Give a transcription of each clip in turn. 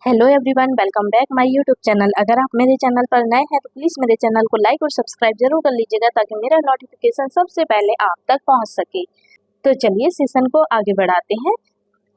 Hello everyone, welcome back my YouTube channel. अगर आप मेरे चैनल पर नए हैं तो प्लीज़ मेरे चैनल को लाइक और सब्सक्राइब जरूर कर लीजिएगा ताकि मेरा नोटिफिकेशन सबसे पहले आप तक पहुंच सके। तो चलिए सेशन को आगे बढ़ाते हैं।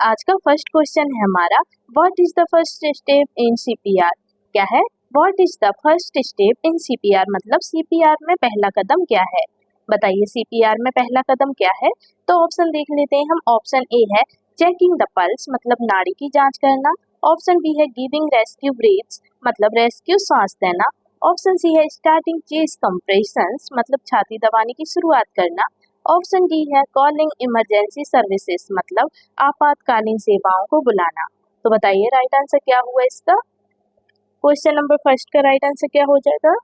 आज का फर्स्ट क्वेश्चन है हमारा, what is the first step in CPR. क्या है? What is the first step in CPR मतलब सीपीआर में पहला कदम क्या है। बताइए सीपीआर में पहला कदम क्या है। तो ऑप्शन देख लेते हैं हम। ऑप्शन ए है चेकिंग द पल्स मतलब नाड़ी की जांच करना। ऑप्शन बी है गिविंग रेस्क्यू ब्रीथ्स मतलब रेस्क्यू सांस देना। ऑप्शन सी है स्टार्टिंग चेस्ट कंप्रेशंस मतलब छाती दबाने की शुरुआत करना। ऑप्शन डी है कॉलिंग इमरजेंसी सर्विसेज मतलब आपातकालीन सेवाओं को बुलाना। तो बताइए राइट आंसर क्या हुआ इसका। क्वेश्चन नंबर फर्स्ट का राइट आंसर क्या हो जाएगा।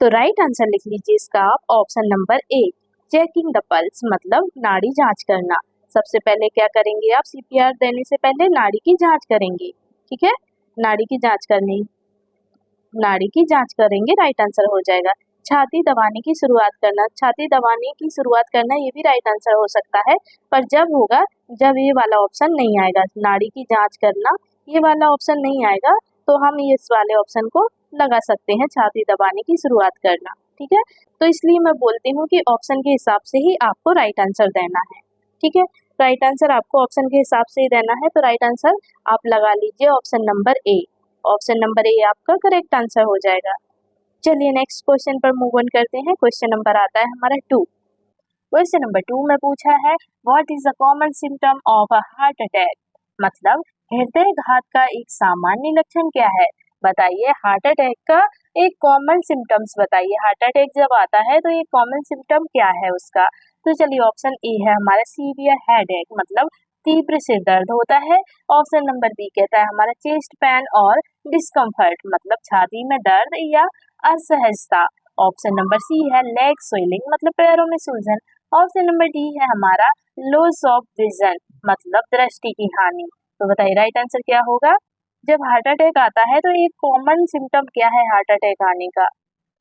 तो राइट आंसर लिख लीजिए इसका आप option number A checking the pulse मतलब नाड़ी जांच करना। सबसे पहले क्या करेंगे आप, सीपीआर देने से पहले नाड़ी की जांच करेंगे। ठीक है, नाड़ी की जांच करेंगे, राइट आंसर हो जाएगा। छाती दबाने की शुरुआत करना, छाती दबाने की शुरुआत करना ये भी राइट आंसर हो सकता है, पर जब होगा जब ये वाला ऑप्शन नहीं आएगा, नाड़ी की जांच करना ये वाला ऑप्शन नहीं आएगा तो हम इस वाले ऑप्शन को लगा सकते हैं, छाती दबाने की शुरुआत करना। ठीक है, तो इसलिए मैं बोलती हूँ कि ऑप्शन के हिसाब से ही आपको राइट आंसर देना है। ठीक है, राइट आंसर आपको ऑप्शन के हिसाब से ही देना है, तो राइट आंसर आप लगा लीजिए ऑप्शन नंबर ए। ऑप्शन नंबर ए आपका करेक्ट आंसर हो जाएगा। चलिए नेक्स्ट क्वेश्चन पर मूव ऑन करते हैं। क्वेश्चन नंबर आता है हमारा 2। क्वेश्चन नंबर 2 में पूछा है what is the common symptom of a heart attack मतलब हृदय घात का एक सामान्य लक्षण क्या है। बताइए हार्ट अटैक का एक कॉमन सिम्टम्स बताइए। हार्ट अटैक जब आता है तो एक कॉमन सिम्टम क्या है उसका। तो चलिए ऑप्शन ए है हमारा सीवियर हेडेक मतलब तीव्र सिर दर्द होता है। ऑप्शन नंबर बी कहता है हमारा चेस्ट पेन और डिस्कम्फर्ट मतलब छाती में दर्द या असहजता। ऑप्शन नंबर सी है लेग स्वेलिंग मतलब पैरों में सूजन। ऑप्शन नंबर डी है हमारा लॉस ऑफ विजन मतलब दृष्टि की हानि। तो बताइए राइट आंसर क्या होगा। जब हार्ट अटैक आता है तो एक कॉमन सिम्टम क्या है हार्ट अटैक आने का।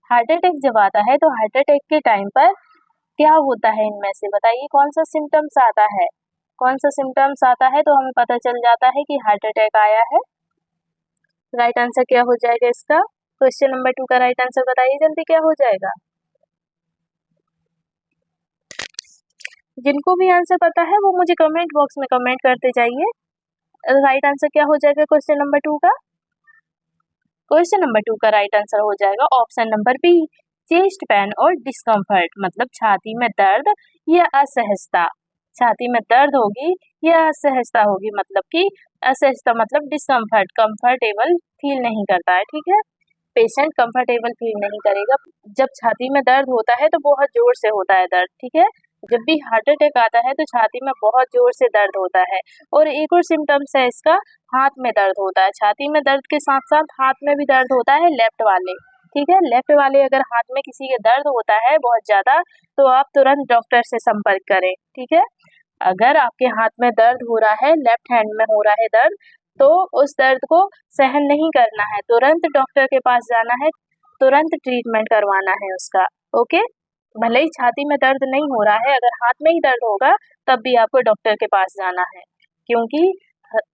हार्ट अटैक जब आता है तो हार्ट अटैक के टाइम पर क्या होता है, इनमें से बताइए कौन सा सिम्टम्स आता है। कौन सा सिम्टम्स आता है तो हमें पता चल जाता है कि हार्ट अटैक आया है। राइट आंसर क्या हो जाएगा इसका। क्वेश्चन नंबर 2 का राइट आंसर बताइए जल्दी क्या हो जाएगा। जिनको भी आंसर पता है वो मुझे कमेंट बॉक्स में कमेंट करते जाइए। राइट आंसर क्या हो जाएगा क्वेश्चन नंबर 2 का। क्वेश्चन नंबर 2 का राइट आंसर हो जाएगा option number B chest pain और डिस्कम्फर्ट मतलब छाती में दर्द या असहजता। छाती में दर्द होगी या असहजता होगी मतलब कि असहजता मतलब डिस्कम्फर्ट, कंफर्टेबल फील नहीं करता है। ठीक है, पेशेंट कंफर्टेबल फील नहीं करेगा। जब छाती में दर्द होता है तो बहुत जोर से होता है दर्द। ठीक है, जब भी हार्ट अटैक आता है तो छाती में बहुत जोर से दर्द होता है। और एक और सिम्टम्स है इसका, हाथ में दर्द होता है। छाती में दर्द के साथ साथ हाथ में भी दर्द होता है लेफ्ट वाले। ठीक है, लेफ्ट वाले अगर हाथ में किसी के दर्द होता है बहुत ज्यादा तो आप तुरंत डॉक्टर से संपर्क करें। ठीक है, अगर आपके हाथ में दर्द हो रहा है, लेफ्ट हैंड में हो रहा है दर्द, तो उस दर्द को सहन नहीं करना है, तुरंत डॉक्टर के पास जाना है, तुरंत ट्रीटमेंट करवाना है उसका। ओके, भले ही छाती में दर्द नहीं हो रहा है, अगर हाथ में ही दर्द होगा तब भी आपको डॉक्टर के पास जाना है, क्योंकि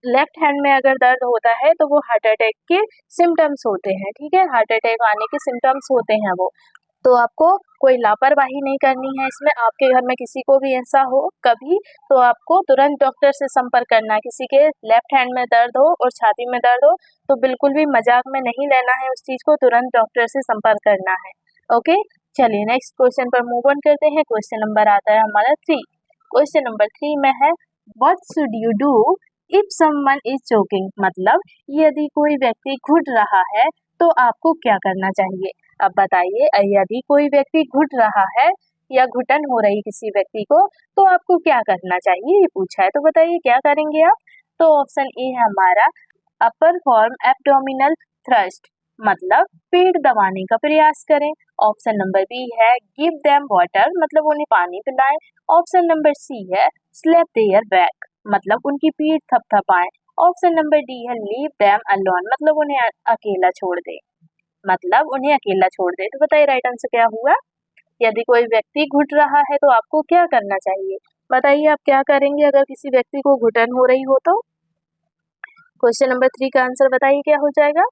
लेफ्ट हैंड में अगर दर्द होता है तो वो हार्ट अटैक के सिम्टम्स होते हैं। ठीक है, हार्ट अटैक आने के सिम्टम्स होते हैं वो। तो आपको कोई लापरवाही नहीं करनी है इसमें। आपके घर में किसी को भी ऐसा हो कभी तो आपको तुरंत डॉक्टर से संपर्क करना है। किसी के लेफ्ट हैंड में दर्द हो और छाती में दर्द हो तो बिल्कुल भी मजाक में नहीं लेना है उस चीज को, तुरंत डॉक्टर से संपर्क करना है। ओके, चलिए नेक्स्ट क्वेश्चन पर मूव ऑन करते हैं। क्वेश्चन नंबर आता है हमारा 3। क्वेश्चन नंबर 3 में है what should you do if someone is choking मतलब यदि कोई व्यक्ति घुट रहा है तो आपको क्या करना चाहिए। अब बताइए यदि कोई व्यक्ति घुट रहा है या घुटन हो रही किसी व्यक्ति को तो आपको क्या करना चाहिए, ये पूछा है। तो बताइए क्या करेंगे आप। तो ऑप्शन ए है हमारा अपर फॉर्म एब्डोमिनल थ्रस्ट मतलब पेट दबाने का प्रयास करें। ऑप्शन नंबर बी है गिव देम वाटर मतलब उन्हें पानी पिलाएं। ऑप्शन नंबर सी है स्लैप देयर बैक मतलब उनकी पीठ थपथपाएं। ऑप्शन नंबर डी है लीव देम अलोन मतलब उन्हें अकेला छोड़ दे, मतलब उन्हें अकेला छोड़ दे। तो बताइए राइट आंसर क्या हुआ। यदि कोई व्यक्ति घुट रहा है तो आपको क्या करना चाहिए। बताइए आप क्या करेंगे अगर किसी व्यक्ति को घुटन हो रही हो तो। क्वेश्चन नंबर 3 का आंसर बताइए क्या हो जाएगा।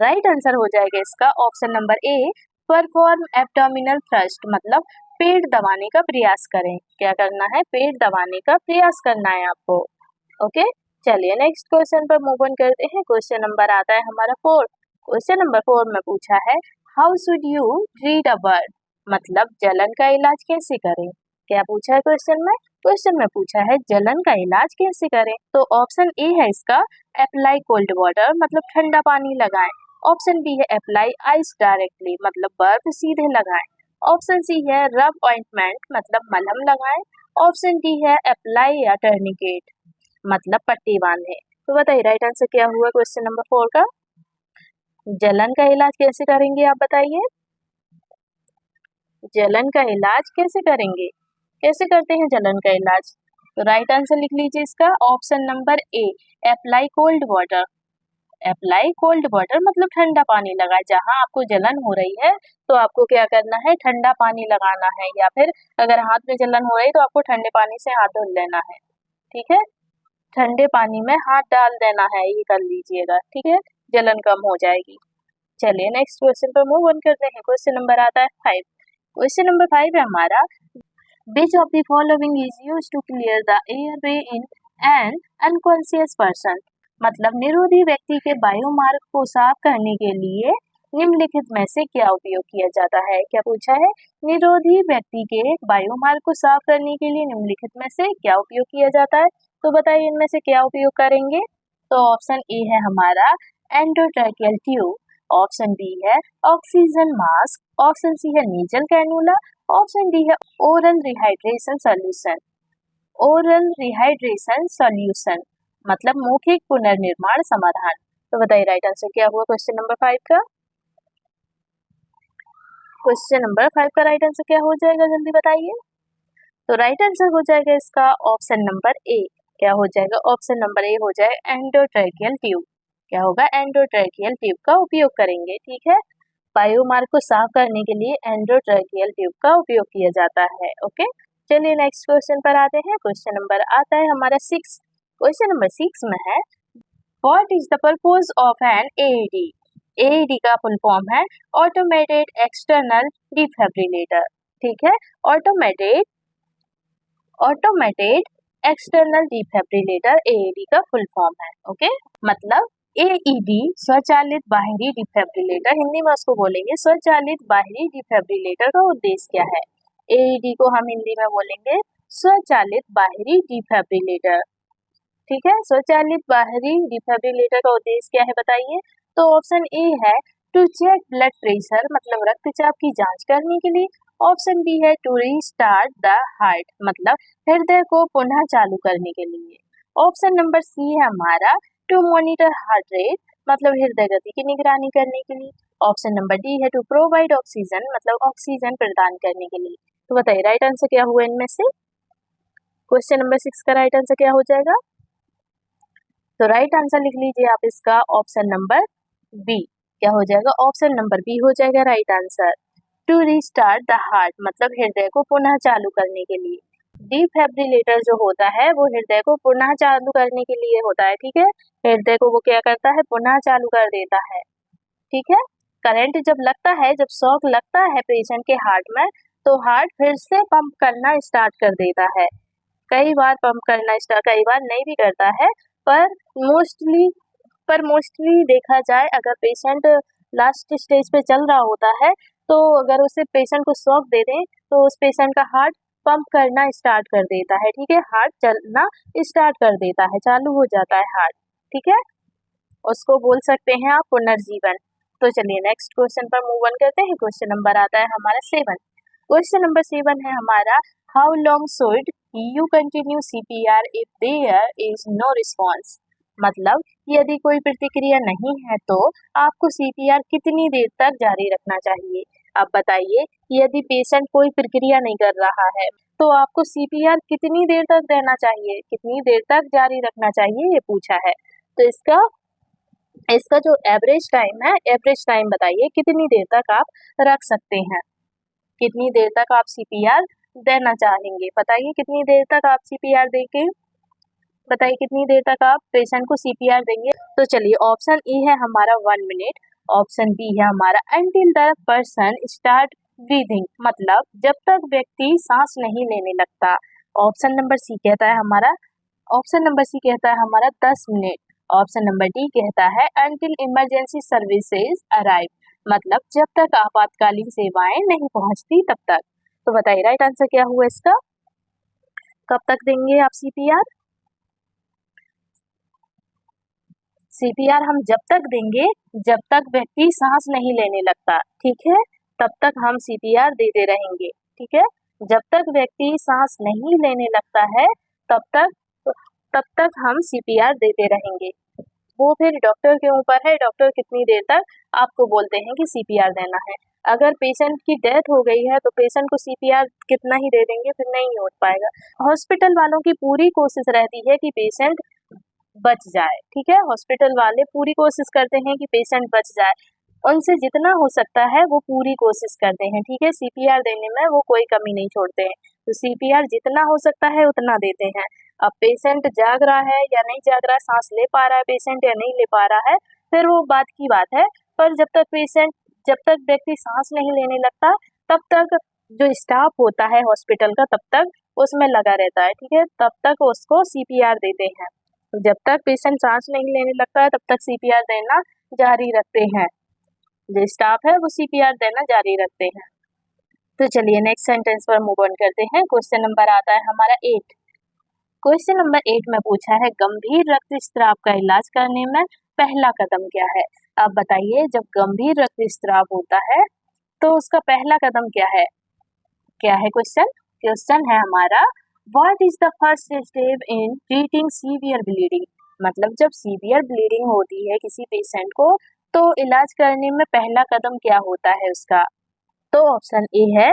राइट आंसर हो जाएगा इसका ऑप्शन नंबर ए, परफॉर्म एब्डोमिनल थ्रस्ट, मतलब पेट दबाने का प्रयास करें। क्या करना है, पेट दबाने का प्रयास करना है आपको। ओके, चलिए नेक्स्ट क्वेश्चन पर मूव ऑन करते हैं। क्वेश्चन नंबर आता है हमारा 4। क्वेश्चन नंबर 4 में पूछा है how should you treat a burn, मतलब जलन का इलाज कैसे करें। क्या पूछा है क्वेश्चन में, क्वेश्चन में पूछा है जलन का इलाज कैसे करें। तो ऑप्शन ए है इसका अप्लाई कोल्ड वाटर, मतलब ठंडा पानी लगाएं। ऑप्शन बी है अप्लाई आइस डायरेक्टली, मतलब बर्फ सीधे लगाएं। ऑप्शन सी है रब ऑइंटमेंट, मतलब मलहम लगाएं। ऑप्शन डी है अप्लाई या टर्निकेट, मतलब पट्टी बांधे। तो बताइए राइट आंसर क्या हुआ क्वेश्चन नंबर 4 का। जलन का इलाज कैसे करेंगे आप बताइए, जलन का इलाज कैसे करेंगे, कैसे करते हैं जलन का इलाज। तो राइट आंसर लिख लीजिए इसका ऑप्शन नंबर ए, apply cold water. Apply cold water मतलब ठंडा पानी लगाए। जहां आपको जलन हो रही है तो आपको क्या करना है, ठंडा पानी लगाना है, या फिर अगर हाथ में जलन हो रही तो आपको ठंडे पानी से हाथ धुल लेना है। ठीक है, ठंडे पानी में हाथ डाल देना है, ये कर लीजिएगा। ठीक है, जलन कम हो जाएगी। चलिए नेक्स्ट क्वेश्चन पर मूव ऑन करते हैं। क्वेश्चन नंबर आता है 5। क्वेश्चन नंबर 5 है हमारा which of the following is used to clear the airway in an unconscious person, मतलब निरोधी व्यक्ति के वायुमार्ग को साफ करने के लिए निम्नलिखित में से क्या उपयोग किया जाता है। क्या पूछा है, निरोधी व्यक्ति के वायुमार्ग को साफ करने के लिए निम्नलिखित में से क्या उपयोग किया जाता है। तो बताइए इनमें से क्या उपयोग करेंगे। तो ऑप्शन ए है हमारा एंडोट्रैकियल ट्यूब, ऑप्शन बी है ऑक्सीजन मास्क, ऑप्शन सी है नीजल कैनुला, ऑप्शन डी है oral rehydration solution. Oral rehydration solution मतलब मौखिक पुनर्निर्माण समाधान। तो बताइए राइट आंसर क्या हुआ क्वेश्चन नंबर 5 का। क्वेश्चन नंबर 5 का राइट आंसर क्या हो जाएगा, जल्दी बताइए। तो राइट आंसर हो जाएगा इसका ऑप्शन नंबर ए। क्या हो जाएगा, ऑप्शन नंबर ए हो जाए एंडोट्रैकियल ट्यूब। क्या होगा, एंडोट्रैकियल ट्यूब का उपयोग करेंगे। ठीक है, वायुमार्ग को साफ करने के लिए एंडोट्रैकियल ट्यूब का उपयोग किया जाता है। ओके, चलिए नेक्स्ट क्वेश्चन पर आते हैं। क्वेश्चन नंबर आता है हमारा 6। क्वेश्चन नंबर 6 में है what is the purpose of an AED. AED का फुल फॉर्म है ऑटोमेटेड एक्सटर्नल डिफिब्रिलेटर। ठीक है, ऑटोमेटेड एक्सटर्नल डिफिब्रिलेटर एईडी का फुल फॉर्म है। ओके, मतलब एईडी स्वचालित बाहरी डिफिब्रिलेटर, हिंदी में उसको बोलेंगे स्वचालित बाहरी डिफिब्रिलेटर का उद्देश्य क्या है। एईडी को हम हिंदी में बोलेंगे स्वचालित बाहरी डिफिब्रिलेटर। ठीक है, स्वचालित बाहरी डिफिब्रिलेटर का उद्देश्य क्या है बताइए। तो ऑप्शन ए है टू चेक ब्लड प्रेशर, मतलब रक्तचाप की जांच करने के लिए। ऑप्शन बी है टू रीस्टार्ट द हार्ट, मतलब हृदय को पुनः चालू करने के लिए। ऑप्शन नंबर सी है हमारा टू मॉनिटर हार्ट रेट, मतलब हृदय गति की निगरानी करने के लिए। ऑप्शन नंबर डी है टू प्रोवाइड ऑक्सीजन, मतलब ऑक्सीजन प्रदान करने के लिए। तो बताइए राइट आंसर क्या हुआ इनमें से। क्वेश्चन नंबर 6 का राइट आंसर क्या हो जाएगा। तो राइट आंसर लिख लीजिए आप इसका ऑप्शन नंबर बी। क्या हो जाएगा, ऑप्शन नंबर बी हो जाएगा right answer. To restart the heart, मतलब हृदय को पुनः चालू करने के लिए। डिफिब्रिलेटर जो होता है वो हृदय को पुनः चालू करने के लिए होता है। ठीक है, हृदय को वो क्या करता है, पुनः चालू कर देता है। ठीक है, करंट जब लगता है, जब शॉक लगता है पेशेंट के हार्ट में, तो हार्ट फिर से पंप करना स्टार्ट कर देता है। कई बार पंप करना स्टार्ट, कई बार नहीं भी करता है, पर मोस्टली देखा जाए अगर पेशेंट लास्ट स्टेज पे चल रहा होता है तो अगर उसे पेशेंट को शॉक दे दें तो उस पेशेंट का हार्ट पंप करना स्टार्ट कर देता है। ठीक है, हार्ट चलना स्टार्ट कर देता है, चालू हो जाता है हार्ट। ठीक है, उसको बोल सकते हैं आप पुनर्जीवन। तो चलिए नेक्स्ट क्वेश्चन पर मूव ऑन करते हैं। क्वेश्चन नंबर आता है हमारा 7। क्वेश्चन नंबर 7 है हमारा how long should you continue CPR if there is no response, मतलब यदि कोई प्रतिक्रिया नहीं है तो आपको सीपीआर कितनी देर तक जारी रखना चाहिए। अब बताइए, यदि पेशेंट कोई प्रक्रिया नहीं कर रहा है तो आपको सीपीआर कितनी देर तक देना चाहिए, कितनी देर तक जारी रखना चाहिए, ये पूछा है। तो इसका जो एवरेज टाइम है, एवरेज टाइम बताइए कितनी देर तक आप रख सकते हैं, कितनी देर तक आप सीपीआर देना चाहेंगे। बताइए कितनी देर तक आप सीपीआर देंगे। बताइए कितनी देर तक आप पेशेंट को सीपीआर देंगे। तो चलिए ऑप्शन ए है हमारा 1 मिनट, ऑप्शन बी है हमारा until the person start breathing, मतलब जब तक व्यक्ति सांस नहीं लेने लगता। ऑप्शन नंबर सी कहता है हमारा 10 मिनट। ऑप्शन नंबर डी कहता है अंटिल इमरजेंसी सर्विसेज अराइव, मतलब जब तक आपातकालीन सेवाएं नहीं पहुंचती तब तक। तो बताइए राइट आंसर क्या हुआ इसका, कब तक देंगे आप सीपीआर? सीपीआर हम जब तक देंगे जब तक व्यक्ति सांस नहीं लेने लगता, ठीक है, तब तक हम सीपीआर देते रहेंगे, ठीक है। जब तक व्यक्ति सांस नहीं लेने लगता है तब तक हम सीपीआर देते रहेंगे। वो फिर डॉक्टर के ऊपर है, डॉक्टर कितनी देर तक आपको बोलते हैं कि सीपीआर देना है। अगर पेशेंट की डेथ हो गई है तो पेशेंट को सीपीआर कितना ही दे देंगे, फिर नहीं हो पाएगा। हॉस्पिटल वालों की पूरी कोशिश रहती है कि पेशेंट बच जाए, ठीक है, हॉस्पिटल वाले पूरी कोशिश करते हैं कि पेशेंट बच जाए, उनसे जितना हो सकता है वो पूरी कोशिश करते हैं, ठीक है, सीपीआर देने में वो कोई कमी नहीं छोड़ते हैं। तो सीपीआर जितना हो सकता है उतना देते हैं। अब पेशेंट जाग रहा है या नहीं जाग रहा है, सांस ले पा रहा है पेशेंट या नहीं ले पा रहा है, फिर वो बात की बात है। पर जब तक व्यक्ति सांस नहीं लेने लगता तब तक जो स्टाफ होता है हॉस्पिटल का तब तक उसमें लगा रहता है, ठीक है, तब तक उसको सीपीआर देते हैं। जब तक पेशेंट सांस नहीं लेने लगता है तब तक सीपीआर देना जारी रखते हैं, जो स्टाफ है वो सीपीआर देना जारी रखते हैं। तो चलिए नेक्स्ट सेंटेंस पर मूव ऑन करते हैं। क्वेश्चन नंबर आता है हमारा 8। क्वेश्चन नंबर 8 में पूछा है गंभीर रक्तस्राव का इलाज करने में पहला कदम क्या है। अब बताइए जब गंभीर रक्तस्राव होता है तो उसका पहला कदम क्या है? क्या है क्वेश्चन है हमारा what is the first step in treating severe bleeding, मतलब जब सीवियर ब्लीडिंग होती है किसी पेशेंट को तो इलाज करने में पहला कदम क्या होता है उसका। तो ऑप्शन ए है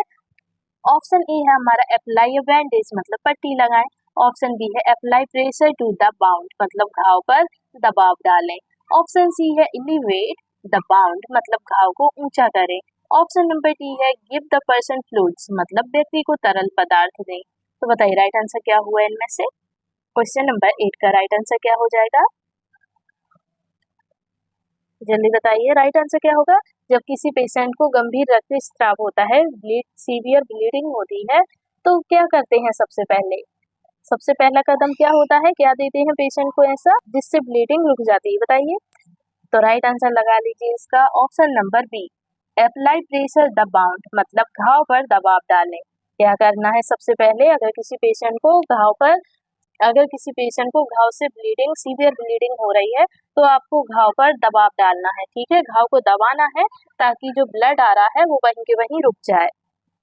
हमारा अप्लाई अ बैंडेज, मतलब पट्टी लगाएं। ऑप्शन बी है apply pressure to the wound, मतलब घाव पर दबाव डालें। ऑप्शन सी है एलिवेट द बाउंड, मतलब घाव को ऊंचा करें। ऑप्शन नंबर डी है गिव द पर्सन फ्लूइड्स, मतलब व्यक्ति को तरल पदार्थ दें। तो बताइए राइट आंसर क्या हुआ इनमें से? क्वेश्चन नंबर 8 का राइट आंसर क्या हो जाएगा, जल्दी बताइए राइट आंसर क्या होगा। जब किसी पेशेंट को गंभीर रक्तस्राव होता है, सीवियर ब्लीडिंग होती है, तो क्या करते हैं सबसे पहला कदम क्या होता है, क्या देते हैं पेशेंट को ऐसा जिससे ब्लीडिंग रुक जाती है, बताइए। तो राइट आंसर लगा लीजिए इसका option number B apply pressure the wound, मतलब घाव पर दबाव डालें। क्या करना है सबसे पहले, अगर किसी पेशेंट को घाव से सीवियर ब्लीडिंग हो रही है तो आपको घाव पर दबाव डालना है, ठीक है, घाव को दबाना है ताकि जो ब्लड आ रहा है वो वहीं के वहीं रुक जाए,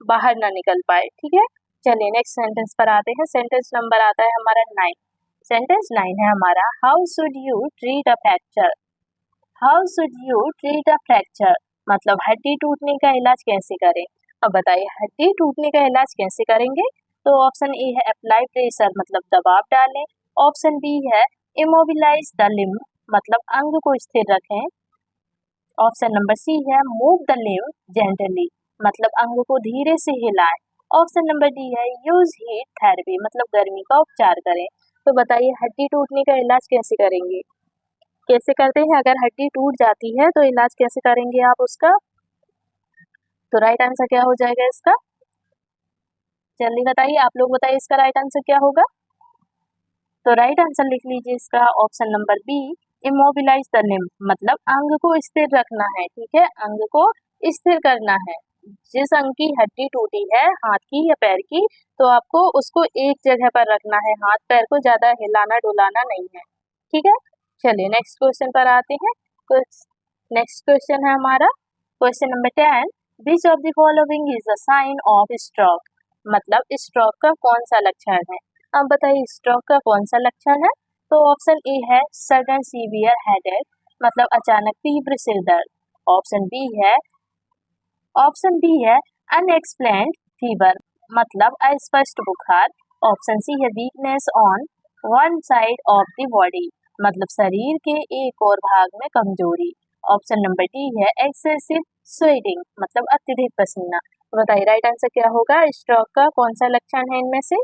बाहर ना निकल पाए, ठीक है। चलिए नेक्स्ट सेंटेंस पर आते हैं। सेंटेंस नंबर आता है हमारा 9। सेंटेंस 9 है हमारा how should you treat a fracture. How should you treat a fracture, मतलब हड्डी टूटने का इलाज कैसे करें। अब बताइए हड्डी टूटने का इलाज कैसे करेंगे। तो ऑप्शन ए है अप्लाई प्रेशर, मतलब दबाव डालें। ऑप्शन बी है इमोबिलाइज द लिम्ब, मतलब अंग को स्थिर रखें। ऑप्शन नंबर सी है मूव द लिम्ब जेंटली, मतलब अंग को धीरे से हिलाएं। ऑप्शन नंबर डी है यूज हीट थेरेपी, मतलब गर्मी का उपचार करें। तो बताइए हड्डी टूटने का इलाज कैसे करेंगे, कैसे करते हैं, अगर हड्डी टूट जाती है तो इलाज कैसे करेंगे आप उसका। तो राइट आंसर क्या हो जाएगा इसका, जल्दी बताइए, आप लोग बताइए इसका राइट आंसर क्या होगा। तो राइट आंसर लिख लीजिए इसका option number B immobilise the limb, मतलब अंग को स्थिर रखना है, ठीक है, अंग को स्थिर करना है। जिस अंग की हड्डी टूटी है हाथ की या पैर की, तो आपको उसको एक जगह पर रखना है, हाथ पैर को ज्यादा हिलाना डुलाना नहीं है, ठीक है। चलिए नेक्स्ट क्वेश्चन पर आते हैं। नेक्स्ट क्वेश्चन है हमारा question number 10 which of the following is a sign of stroke, मतलब स्ट्रोक का कौन सा लक्षण है। अब बताइए स्ट्रोक का कौन सा लक्षण है। तो ऑप्शन ए है सडन सीवियर हेडेक, मतलब अचानक तीव्र सिर दर्द। ऑप्शन बी है अनएक्सप्लेन्ड फीवर, मतलब अस्पष्ट बुखार। ऑप्शन सी है weakness on one side of the body, मतलब शरीर के एक और भाग में कमजोरी। ऑप्शन नंबर डी है एक्सेसिव स्वेटिंग, मतलब अत्यधिक पसीना। तो बताइए राइट आंसर क्या होगा, स्ट्रोक का कौन सा लक्षण है इनमें से,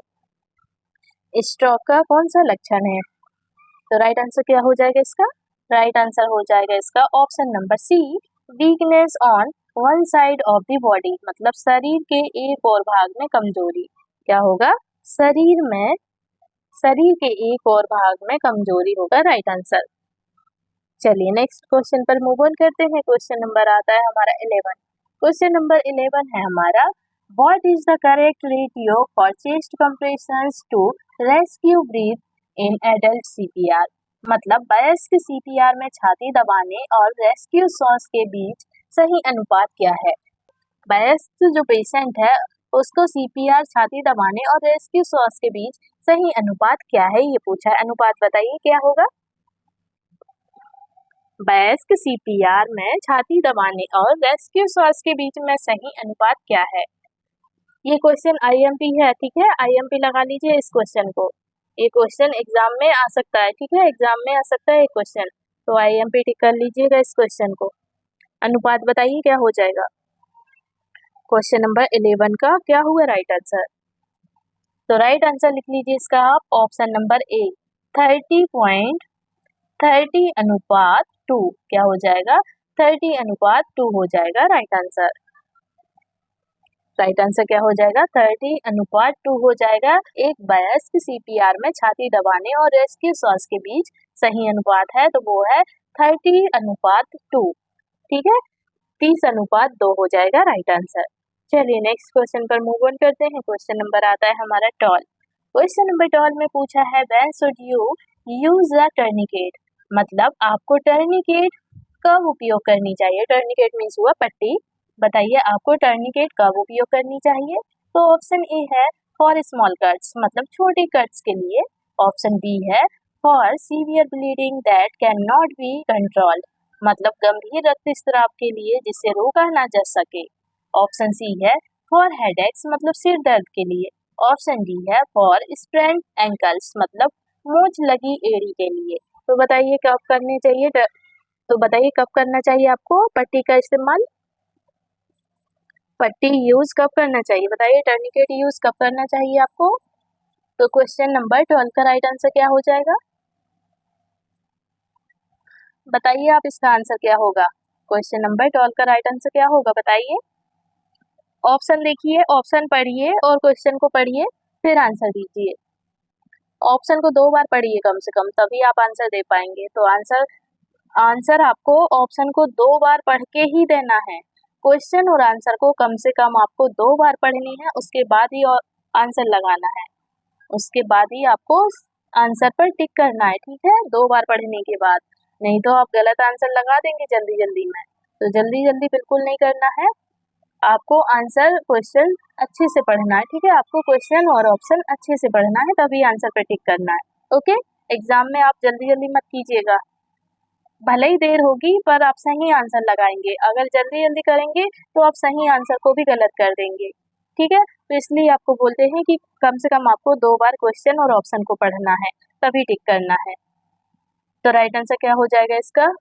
स्ट्रोक का कौन सा लक्षण है। तो राइट आंसर क्या हो जाएगा इसका? राइट आंसर हो जाएगा इसका option number C, weakness on one side of the body, मतलब शरीर के एक और भाग में कमजोरी। क्या होगा? शरीर के एक और भाग में कमजोरी होगा राइट आंसर। चलिए नेक्स्ट क्वेश्चन पर मूव ऑन करते हैं। क्वेश्चन नंबर आता है हमारा 11। क्वेश्चन नंबर 11 है हमारा, what is the correct ratio for chest compressions to rescue breath in adult CPR, मतलब वयस्क सीपीआर में छाती दबाने और रेस्क्यू श्वास के बीच सही अनुपात क्या है? वयस्क जो पेशेंट है उसको सीपीआर, छाती दबाने और रेस्क्यू श्वास के बीच सही अनुपात क्या है, ये पूछा है। अनुपात बताइए क्या होगा? वयस्क सीपीआर में छाती दबाने और रेस्क्यू श्वास के बीच में सही अनुपात क्या है? ये क्वेश्चन आईएमपी है, ठीक है, आईएमपी लगा लीजिए इस क्वेश्चन को। ये क्वेश्चन एग्जाम में आ सकता है, ठीक है, एग्जाम में आ सकता है ये क्वेश्चन, तो आईएमपी टिक कर लीजिएगा इस क्वेश्चन को। अनुपात बताइए क्या हो जाएगा? क्वेश्चन नंबर 11 का क्या हुआ राइट आंसर? तो राइट आंसर लिख लीजिए इसका आप, ऑप्शन नंबर ए 30.30 अनुपात 2। क्या हो जाएगा? 30 अनुपात 2 हो जाएगा राइट आंसर। राइट आंसर क्या हो जाएगा? 30 अनुपात 2 हो जाएगा। एक वयस्क सीपीआर में छाती दबाने और रेस्क्यू श्वास के बीच सही अनुपात है तो वो है 30 अनुपात 2, ठीक है, 30 अनुपात 2 हो जाएगा राइट आंसर। चलिए नेक्स्ट क्वेश्चन पर मूव ऑन करते हैं। क्वेश्चन नंबर आता है हमारा 12। क्वेश्चन नंबर 12 में पूछा है, when should you use a tourniquet, मतलब आपको टर्निकेट कब उपयोग करनी चाहिए? टर्निकेट मीन्स हुआ पट्टी। बताइए आपको टर्निकेट कब उपयोग करनी चाहिए? तो ऑप्शन ए है फॉर स्मॉल कट्स, मतलब छोटे कट्स के लिए। ऑप्शन बी है for severe bleeding that can not be controlled, मतलब गंभीर रक्तस्राव के लिए जिसे रोका ना जा सके। ऑप्शन सी है फॉर हेडेक्स, मतलब सिर दर्द के लिए। ऑप्शन डी है फॉर स्प्रेन्ड एंकल्स, मतलब मोच लगी एड़ी के लिए। तो बताइए कब करनी चाहिए? तो बताइए कब करना चाहिए आपको पट्टी का इस्तेमाल? पट्टी यूज कब करना चाहिए? बताइए टर्निकेट यूज कब करना चाहिए आपको? तो क्वेश्चन नंबर 12 का राइट आंसर क्या हो जाएगा? बताइए आप, इसका आंसर क्या होगा? क्वेश्चन नंबर 12 का राइट आंसर क्या होगा बताइए? ऑप्शन देखिए, ऑप्शन पढ़िए और क्वेश्चन को पढ़िए फिर आंसर दीजिए। ऑप्शन को 2 बार पढ़िए कम से कम, तभी आप आंसर दे पाएंगे। तो आंसर आपको ऑप्शन को 2 बार पढ़ के ही देना है। क्वेश्चन और आंसर को कम से कम आपको 2 बार पढ़नी है, उसके बाद ही आंसर लगाना है, उसके बाद ही आपको आंसर पर टिक करना है, ठीक है, 2 बार पढ़ने के बाद। नहीं तो आप गलत आंसर लगा देंगे जल्दी जल्दी में। तो जल्दी जल्दी बिल्कुल नहीं करना है, आपको आंसर क्वेश्चन अच्छे से पढ़ना है, ठीक है, आपको क्वेश्चन और ऑप्शन अच्छे से पढ़ना है, तभी आंसर पर टिक करना है। ओके, एग्जाम में आप जल्दी जल्दी मत कीजिएगा, भले ही देर होगी पर आप सही आंसर लगाएंगे। अगर जल्दी जल्दी करेंगे तो आप सही आंसर को भी गलत कर देंगे, ठीक है। तो इसलिए आपको बोलते हैं कि कम से कम आपको 2 बार क्वेश्चन और ऑप्शन को पढ़ना है, तभी टिक करना है। तो राइट आंसर क्या हो जाएगा इसका?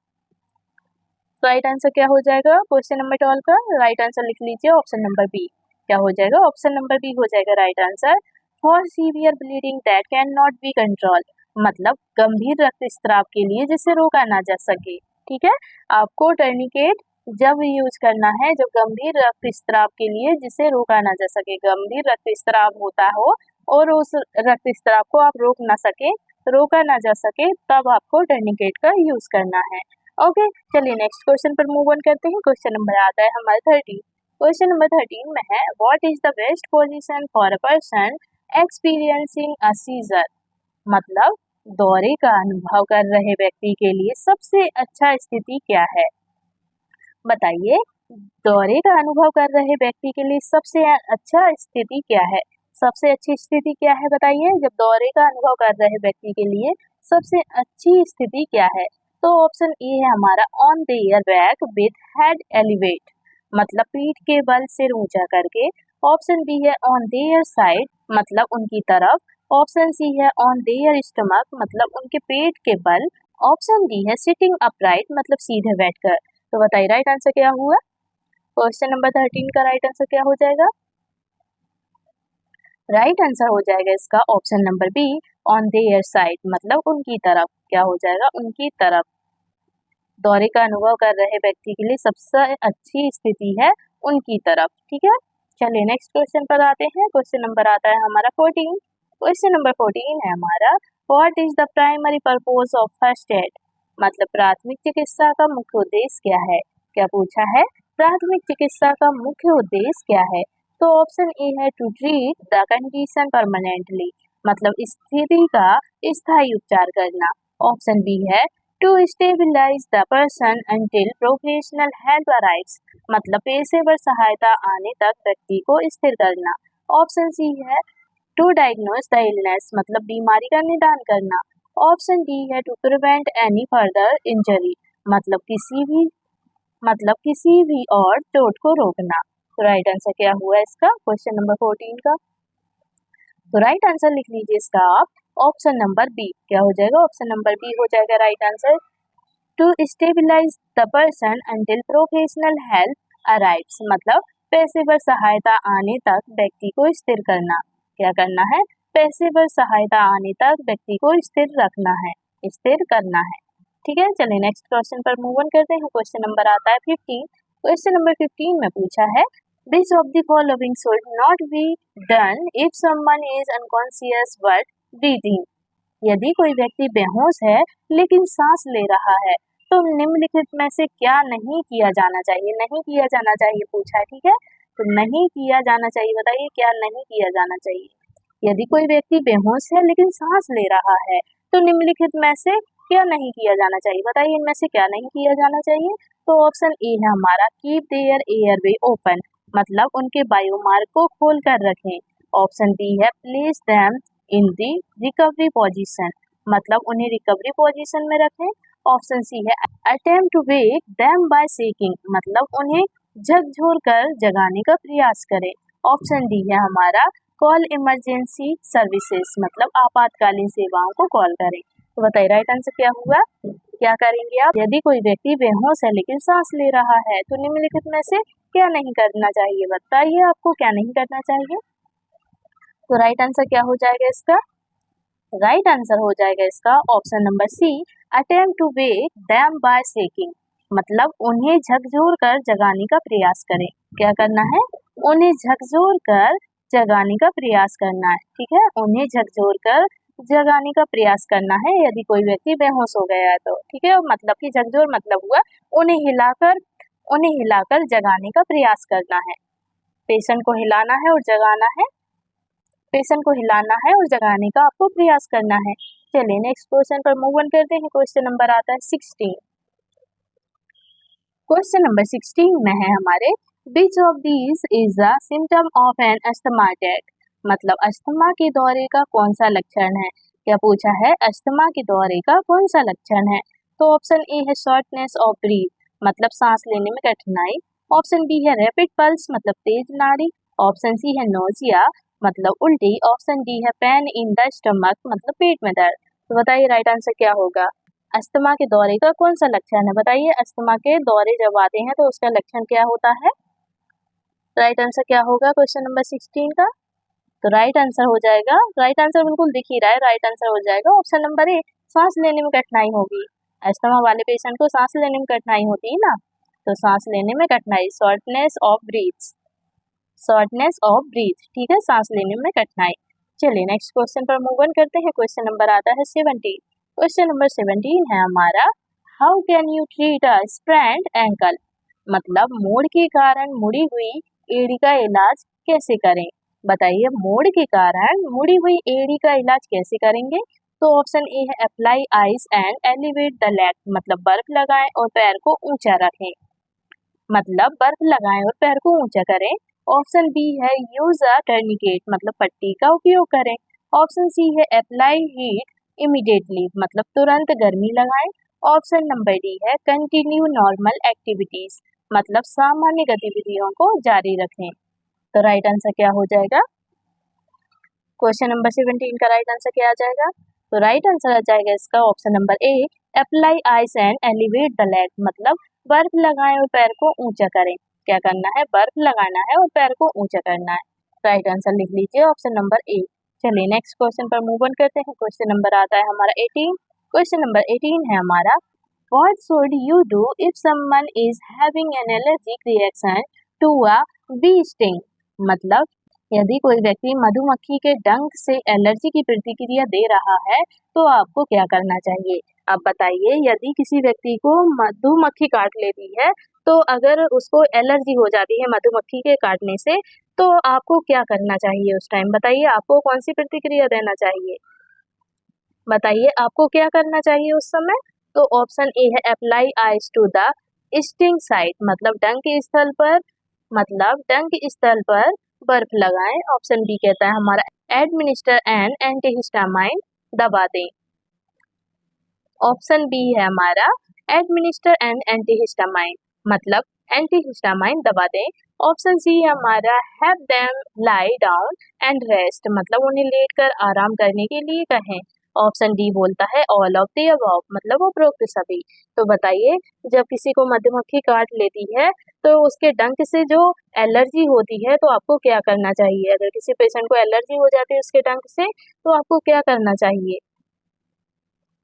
राइट आंसर क्या हो जाएगा क्वेश्चन नंबर 12 का? राइट आंसर लिख लीजिए, ऑप्शन नंबर बी। क्या हो जाएगा? ऑप्शन नंबर बी हो जाएगा right answer. For severe bleeding that can not be control, मतलब गंभीर रक्तस्राव के लिए जिसे रोका ना जा सके, ठीक है। आपको टर्निकेट जब यूज करना है जब गंभीर रक्तस्राव के लिए जिसे रोका ना जा सके, गंभीर रक्तस्राव होता हो और उस रक्तस्राव को आप रोक ना सके, रोका ना जा सके, तब आपको टर्निकेट का यूज करना है। ओके, चलिए नेक्स्ट क्वेश्चन पर मूव ऑन करते हैं। क्वेश्चन नंबर आता है हमारा 13। क्वेश्चन नंबर 13 में है, what is the best position for a person experiencing a seizure, मतलब दौरे का अनुभव कर रहे व्यक्ति के लिए सबसे अच्छा स्थिति क्या है? बताइए, दौरे का अनुभव कर रहे व्यक्ति के लिए सबसे अच्छा स्थिति क्या है? सबसे अच्छी स्थिति क्या है बताइए? जब दौरे का अनुभव कर रहे व्यक्ति के लिए सबसे अच्छी स्थिति क्या है? तो ऑप्शन ए है हमारा on their back with head elevate, मतलब पीठ के बल सिर ऊंचा करके। ऑप्शन बी है ऑन देयर साइड, मतलब उनकी तरफ। ऑप्शन सी है ऑन देयर स्टमक, मतलब उनके पेट के बल। ऑप्शन डी है सिटिंग अपराइट, मतलब सीधे बैठकर। तो बताइए राइट आंसर क्या हुआ? क्वेश्चन नंबर 13 का राइट आंसर क्या हो जाएगा? राइट आंसर हो जाएगा इसका option number B, on their side, मतलब उनकी तरफ। क्या हो जाएगा, उनकी तरफ। दौरे का अनुभव कर रहे व्यक्ति के लिए सबसे अच्छी स्थिति है उनकी तरफ। ठीक है, चलिए नेक्स्ट क्वेश्चन पर आते हैं। क्वेश्चन नंबर आता है हमारा 14। क्वेश्चन नंबर 14 है हमारा, what is the primary purpose of first aid, मतलब प्राथमिक चिकित्सा का मुख्य उद्देश्य क्या है। क्या पूछा है, प्राथमिक चिकित्सा का मुख्य उद्देश्य क्या है। तो ऑप्शन ए है to treat the condition permanently, मतलब स्थिति का स्थायी उपचार करना। ऑप्शन बी है to stabilise the person until professional help arrives, मतलब पेशेवर सहायता आने तक व्यक्ति को स्थिर करना। ऑप्शन सी है टू डायग्नोज द इलनेस, मतलब बीमारी का निदान करना। ऑप्शन डी है to prevent any further injury, मतलब किसी भी और चोट को रोकना। तो राइट आंसर क्या हुआ इसका, क्वेश्चन नंबर 14 का। तो राइट आंसर लिख लीजिए इसका आप, ऑप्शन नंबर बी। क्या हो जाएगा, ऑप्शन नंबर बी हो जाएगा right answer. To stabilise the person until professional help arrives, मतलब पेशेवर सहायता आने तक व्यक्ति को स्थिर करना। क्या करना है, पेशेवर सहायता आने तक व्यक्ति को स्थिर रखना है, स्थिर करना है। ठीक है, चलिए नेक्स्ट क्वेश्चन पर मूव ऑन करते हैं। क्वेश्चन नंबर आता है 15। क्वेश्चन नंबर 15 में पूछा है, which of the following should not be done if someone is unconscious but breathing, यदि कोई व्यक्ति बेहोश है लेकिन सांस ले रहा है तो निम्नलिखित में से क्या नहीं किया जाना चाहिए। नहीं किया जाना चाहिए पूछा है। ठीक है, तो नहीं किया जाना चाहिए, बताइए क्या नहीं किया जाना चाहिए। यदि कोई व्यक्ति बेहोश है लेकिन सांस ले रहा है तो निम्नलिखित में से क्या नहीं किया जाना चाहिए, बताइए इनमें से क्या नहीं किया जाना चाहिए। तो ऑप्शन ए है हमारा कीप देयर एयरवे ओपन, मतलब उनके वायुमार्ग को खोल कर रखें। ऑप्शन बी है place them in the recovery position, मतलब उन्हें रिकवरी पोजीशन में रखें। ऑप्शन सी है attempt to wake them by shaking, मतलब उन्हें झकझोर कर जगाने का प्रयास करें। ऑप्शन डी है हमारा कॉल इमरजेंसी सर्विसेज, मतलब आपातकालीन सेवाओं को कॉल करें। तो बताइए राइट आंसर क्या हुआ, क्या करेंगे आप। यदि कोई व्यक्ति बेहोश है लेकिन सांस ले रहा है तो निम्नलिखित में से क्या नहीं करना चाहिए, बताइए आपको क्या नहीं करना चाहिए। तो राइट आंसर क्या हो जाएगा इसका, राइट आंसर हो जाएगा इसका option number C attempt to wake them by shaking, मतलब उन्हें झकझोर कर जगाने का प्रयास करें। क्या करना है, उन्हें झकझोर कर जगाने का प्रयास करना है। ठीक है, उन्हें झकझोर कर जगाने का प्रयास करना है यदि कोई व्यक्ति बेहोश हो गया है तो। ठीक है, मतलब कि झकझोर मतलब हुआ उन्हें हिलाकर जगाने का प्रयास करना है। पेशेंट को हिलाना है और जगाना है, पेशेंट को हिलाना है और जगाने का आपको प्रयास करना है। चलिए नेक्स्ट क्वेश्चन पर मूव ऑन करते हैं। क्वेश्चन नंबर आता है 16। क्वेश्चन नंबर 16 में है हमारे which of these is a symptom of an asthma attack, मतलब अस्थमा के दौरे का कौन सा लक्षण है। क्या पूछा है, अस्थमा के दौरे का कौन सा लक्षण है। तो ऑप्शन ए है शॉर्टनेस ऑफ ब्रीथ, मतलब सांस लेने में कठिनाई। ऑप्शन बी है रैपिड पल्स, मतलब तेज नाड़ी। ऑप्शन सी है नोजिया, मतलब उल्टी। ऑप्शन डी है पेन इन द स्टमक, मतलब पेट में दर्द। तो बताइए राइट आंसर क्या होगा, अस्थमा के दौरे का कौन सा लक्षण है। बताइए अस्थमा के दौरे जब आते हैं तो उसका लक्षण क्या होता है। राइट आंसर क्या होगा क्वेश्चन नंबर 16 का। तो राइट आंसर हो जाएगा, राइट आंसर बिल्कुल दिख ही रहा है, राइट आंसर हो जाएगा ऑप्शन नंबर ए, सांस लेने में कठिनाई होगी। अस्थमा वाले पेशेंट को सांस लेने में कठिनाई होती है ना, तो सांस लेने में कठिनाई, shortness of breath, shortness of breath. ठीक है, सांस लेने में कठिनाई। चलिए नेक्स्ट क्वेश्चन पर मूव ऑन करते हैं। क्वेश्चन नंबर आता है 17। क्वेश्चन नंबर 17 है हमारा how can you treat a sprained ankle, मतलब मोड़ के कारण मुड़ी हुई एड़ी का इलाज कैसे करें। बताइए मोड़ के कारण मुड़ी हुई एड़ी का इलाज कैसे करेंगे। तो ऑप्शन ए है apply ice and elevate the leg, मतलब बर्फ लगाएं और पैर को ऊंचा रखें, मतलब बर्फ लगाएं और पैर को ऊंचा करें। ऑप्शन बी है यूज अ टर्निकेट, मतलब पट्टी का उपयोग करें। ऑप्शन सी है अप्लाई हीट इमीडिएटली, मतलब तुरंत गर्मी लगाएं। ऑप्शन नंबर डी है कंटिन्यू नॉर्मल एक्टिविटीज, मतलब सामान्य गतिविधियों को जारी रखें। तो राइट आंसर क्या हो जाएगा, क्वेश्चन नंबर 17 का राइट आंसर क्या आ जाएगा। तो राइट आंसर आ जाएगा इसका option number A apply ice and elevate the leg, मतलब बर्फ लगाएं और पैर को ऊंचा करें। क्या करना है, बर्फ लगाना है और पैर को ऊंचा करना है। राइट आंसर लिख लीजिए ऑप्शन नंबर ए। चलिए नेक्स्ट क्वेश्चन पर मूव ऑन करते हैं। क्वेश्चन नंबर आता है हमारा 18। क्वेश्चन नंबर 18 है हमारा, What should you do if someone is having an allergic reaction to a bee sting? मतलब यदि कोई व्यक्ति मधुमक्खी के डंक से एलर्जी की प्रतिक्रिया दे रहा है तो आपको क्या करना चाहिए। अब बताइए, यदि किसी व्यक्ति को मधुमक्खी काट लेती है तो अगर उसको एलर्जी हो जाती है मधुमक्खी के काटने से तो आपको क्या करना चाहिए उस टाइम। बताइए आपको कौन सी प्रतिक्रिया देना चाहिए। बताइए आपको क्या करना चाहिए उस समय। तो ऑप्शन ए है apply ice to the sting site, मतलब डंक स्थल पर बर्फ लगाएं। ऑप्शन बी कहता है हमारा एडमिनिस्टर एन एंटीहिस्टामाइन, दबा दें। ऑप्शन बी है हमारा एडमिनिस्टर एन एंटीहिस्टामाइन, मतलब एंटीहिस्टामाइन दबा दें। ऑप्शन सी है हमारा have them lie down and rest, मतलब उन्हें लेटकर आराम करने के लिए कहें। ऑप्शन डी बोलता है ऑल ऑफ द अबव, मतलब उपरोक्त सभी। तो बताइए, जब किसी को मधुमक्खी काट लेती है तो उसके डंक से जो एलर्जी होती है तो आपको क्या करना चाहिए। अगर किसी पेशेंट को एलर्जी हो जाती है उसके डंक से तो आपको क्या करना चाहिए।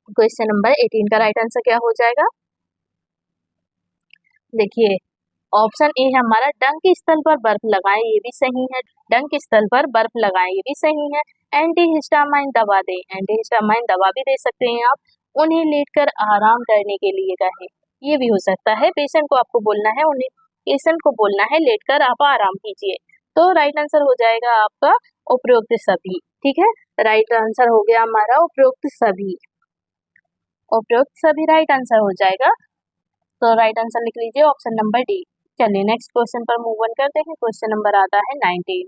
क्वेश्चन नंबर 18 का राइट आंसर क्या हो जाएगा। देखिए ऑप्शन ए है हमारा डंक स्थल पर बर्फ लगाएं, ये भी सही है। डंक स्थल पर बर्फ लगाएं, ये भी सही है। एंटीहिस्टामाइन दवा दें, एंटीहिस्टामाइन दवा भी दे सकते हैं आप। उन्हें लेटकर आराम करने के लिए कहें, ये भी हो सकता है। पेशेंट को आपको बोलना है, पेशेंट को बोलना है लेटकर आप आराम कीजिए। तो राइट आंसर हो जाएगा आपका उपरोक्त सभी। ठीक है, राइट आंसर हो गया हमारा उपरोक्त सभी। उपरोक्त सभी राइट आंसर हो जाएगा। तो राइट आंसर लिख लीजिए ऑप्शन नंबर डी। चलिए नेक्स्ट क्वेश्चन पर मूव ऑन करते हैं। क्वेश्चन नंबर आता है 19।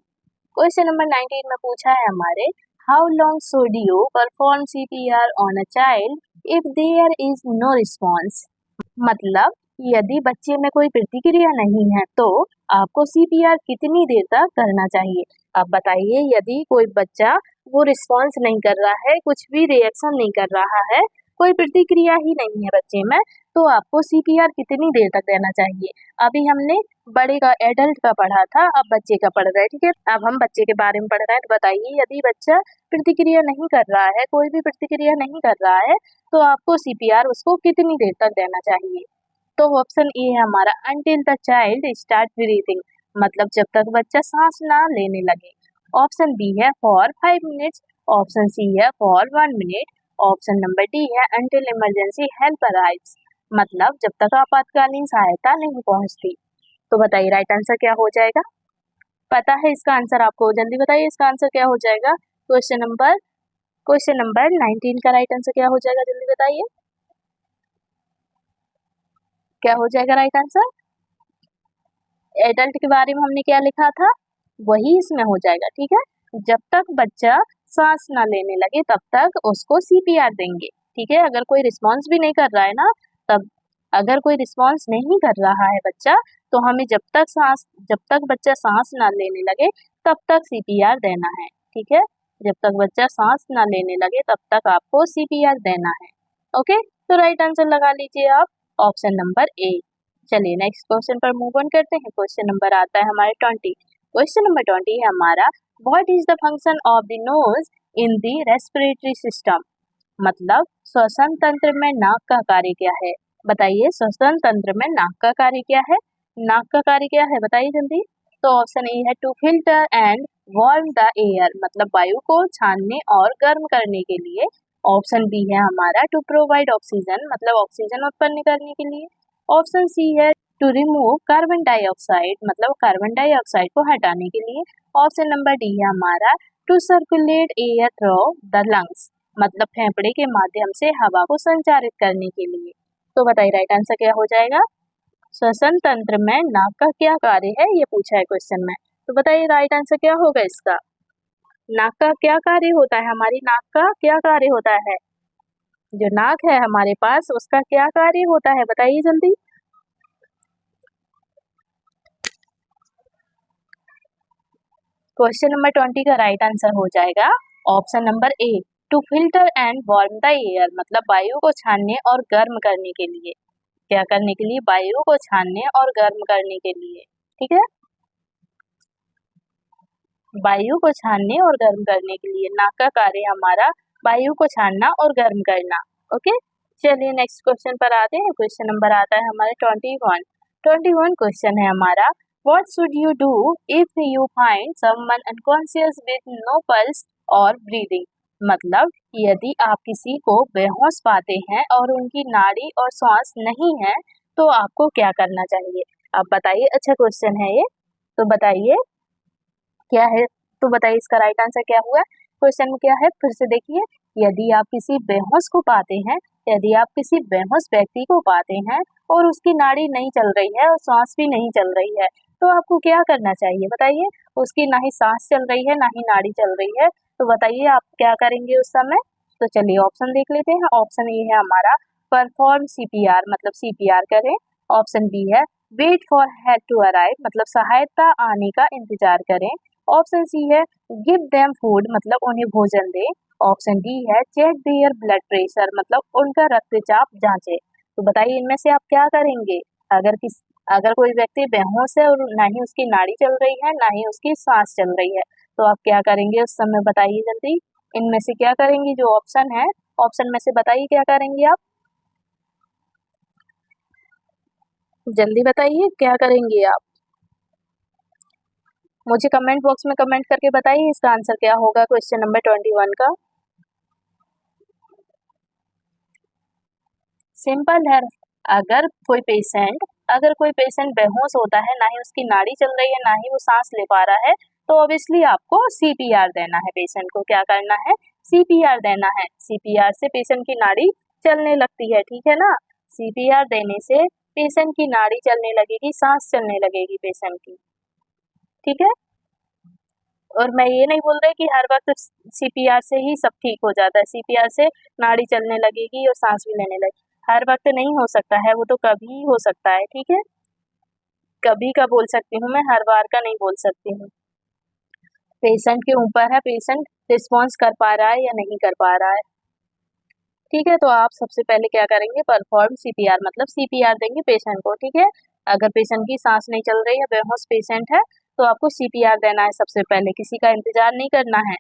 क्वेश्चन नंबर 19 में पूछा है हमारे, how long should you perform CPR on a child if there is no response. मतलब यदि बच्चे में कोई प्रतिक्रिया नहीं है तो आपको सीपीआर कितनी देर तक करना चाहिए। अब बताइए, यदि कोई बच्चा वो रिस्पॉन्स नहीं कर रहा है, कुछ भी रिएक्शन नहीं कर रहा है, कोई प्रतिक्रिया ही नहीं है बच्चे में, तो आपको सीपीआर कितनी देर तक देना चाहिए। अभी हमने बड़े का एडल्ट का पढ़ा था, अब बच्चे का पढ़ रहे हैं। ठीक है, अब हम बच्चे के बारे में पढ़ रहे हैं। तो बताइए, यदि बच्चा प्रतिक्रिया नहीं कर रहा है, कोई भी प्रतिक्रिया नहीं कर रहा है, तो आपको सीपीआर उसको कितनी देर तक देना चाहिए। तो ऑप्शन ए है हमारा until the child start breathing, मतलब जब तक बच्चा सांस ना लेने लगे। ऑप्शन बी है फॉर 5 मिनट्स। ऑप्शन सी है for 1 minute. Option number D है अंटिल इमरजेंसी हेल्प अराइव्स, मतलब जब तक आपातकालीन सहायता नहीं पहुंचती। तो बताइए राइट आंसर क्या हो जाएगा। पता है इसका आंसर आपको, जल्दी बताइए इसका आंसर क्या हो जाएगा। क्वेश्चन नंबर 19 का राइट आंसर क्या हो जाएगा, जल्दी बताइए क्या हो जाएगा राइट आंसर। एडल्ट के बारे में हमने क्या लिखा था वही इसमें हो जाएगा। ठीक है, जब तक बच्चा सांस ना लेने लगे तब तक उसको सीपीआर देंगे। ठीक है, अगर कोई रिस्पॉन्स भी नहीं कर रहा है ना, तब अगर कोई रिस्पॉन्स नहीं कर रहा है बच्चा, तो हमें जब तक बच्चा सांस ना लेने लगे तब तक सीपीआर देना है। ठीक है, जब तक बच्चा सांस ना लेने लगे तब तक आपको सीपीआर देना है। ओके, तो राइट आंसर लगा लीजिए आप ऑप्शन नंबर ए। चलिए नेक्स्ट क्वेश्चन पर मूव ऑन करते हैं। क्वेश्चन नंबर आता है हमारे 20। क्वेश्चन नंबर 20 है हमारा, what is the function of the nose in the respiratory system. मतलब श्वसन तंत्र में नाक का कार्य क्या है। बताइए श्वसन तंत्र में नाक का कार्य क्या है। नाक का कार्य क्या है बताइए जल्दी। तो ऑप्शन ए है to filter and warm the air, मतलब वायु को छानने और गर्म करने के लिए। ऑप्शन बी है हमारा टू प्रोवाइड ऑक्सीजन, मतलब ऑक्सीजन उत्पन्न करने के लिए। ऑप्शन सी है टू रिमूव कार्बन डाइऑक्साइड, मतलब कार्बन डाइऑक्साइड को हटाने के लिए। ऑप्शन नंबर डी है हमारा to circulate air through the lungs, मतलब फेफड़े के माध्यम से हवा को संचारित करने के लिए। तो बताइए राइट आंसर क्या हो जाएगा। श्वसन तंत्र में नाक का क्या कार्य है, ये पूछा है क्वेश्चन में। तो बताइए राइट आंसर क्या होगा इसका। नाक का क्या कार्य होता है, हमारी नाक का क्या कार्य होता है। जो नाक है हमारे पास उसका क्या कार्य होता है बताइए जल्दी। क्वेश्चन नंबर 20 का राइट आंसर हो जाएगा option number A to filter and warm the air, मतलब वायु को छानने और गर्म करने के लिए। क्या करने के लिए, वायु को छानने और गर्म करने के लिए। ठीक है, वायु को छानने और गर्म करने के लिए नाक का कार्य हमारा वायु को छानना और गर्म करना। ओके, चलिए नेक्स्ट क्वेश्चन पर आते हैं। क्वेश्चन नंबर आता है हमारे 21 क्वेश्चन है हमारा, what should you do if you find someone unconscious with no pulse और ब्रीदिंग। मतलब यदि आप किसी को बेहोश पाते हैं और उनकी नाड़ी और सांस नहीं है तो आपको क्या करना चाहिए। आप बताइए, अच्छा क्वेश्चन है ये, तो बताइए क्या है, तो बताइए इसका राइट आंसर क्या हुआ। क्वेश्चन क्या है, फिर से देखिए, यदि आप किसी बेहोश को पाते हैं, यदि आप किसी बेहोश व्यक्ति को पाते हैं और उसकी नाड़ी नहीं चल रही है और सांस भी नहीं चल रही है तो आपको क्या करना चाहिए बताइए। उसकी ना ही सांस चल रही है ना ही नाड़ी चल रही है, तो बताइए आप क्या करेंगे उस समय। तो चलिए ऑप्शन देख लेते हैं। ऑप्शन ए है हमारा परफॉर्म सीपीआर, मतलब सीपीआर करें। ऑप्शन बी है wait for help to arrive, मतलब सहायता आने का इंतजार करें। ऑप्शन सी है गिव देम फूड, मतलब उन्हें भोजन दें। ऑप्शन डी है चेक देयर ब्लड प्रेशर, मतलब उनका रक्तचाप जांचें। तो बताइए इनमें से आप क्या करेंगे। अगर कोई व्यक्ति बेहोश है और ना ही उसकी नाड़ी चल रही है ना ही उसकी सांस चल रही है तो आप क्या करेंगे उस समय, बताइए जल्दी। इनमें से क्या करेंगे, जो ऑप्शन है ऑप्शन में से बताइए क्या करेंगे आप, जल्दी बताइए क्या करेंगे आप। मुझे कमेंट बॉक्स में कमेंट करके बताइए इसका आंसर क्या होगा क्वेश्चन नंबर 21 का। सिंपल है। अगर कोई पेशेंट बेहोश होता है, ना ही उसकी नाड़ी चल रही है ना ही वो सांस ले पा रहा है, तो ऑब्वियसली आपको सीपीआर देना है। पेशेंट को क्या करना है, सीपीआर देना है। सीपीआर से पेशेंट की नाड़ी चलने लगती है, ठीक है ना। सीपीआर देने से पेशेंट की नाड़ी चलने लगेगी, सांस चलने लगेगी पेशेंट की, ठीक है। और मैं ये नहीं बोल रही कि हर वक्त सीपीआर से ही सब ठीक हो जाता है, सीपीआर से नाड़ी चलने लगेगी और सांस भी लेने लगेगी, हर वक्त नहीं हो सकता है, वो तो कभी हो सकता है, ठीक है। कभी का बोल सकती हूँ मैं, हर बार का नहीं बोल सकती हूँ। पेशेंट के ऊपर है, पेशेंट रिस्पॉन्स कर पा रहा है या नहीं कर पा रहा है, ठीक है। तो आप सबसे पहले क्या करेंगे, परफॉर्म सीपीआर, मतलब सीपीआर देंगे पेशेंट को, ठीक है। अगर पेशेंट की सांस नहीं चल रही है, बेहोश पेशेंट है, तो आपको सीपीआर देना है सबसे पहले। किसी का इंतजार नहीं करना है,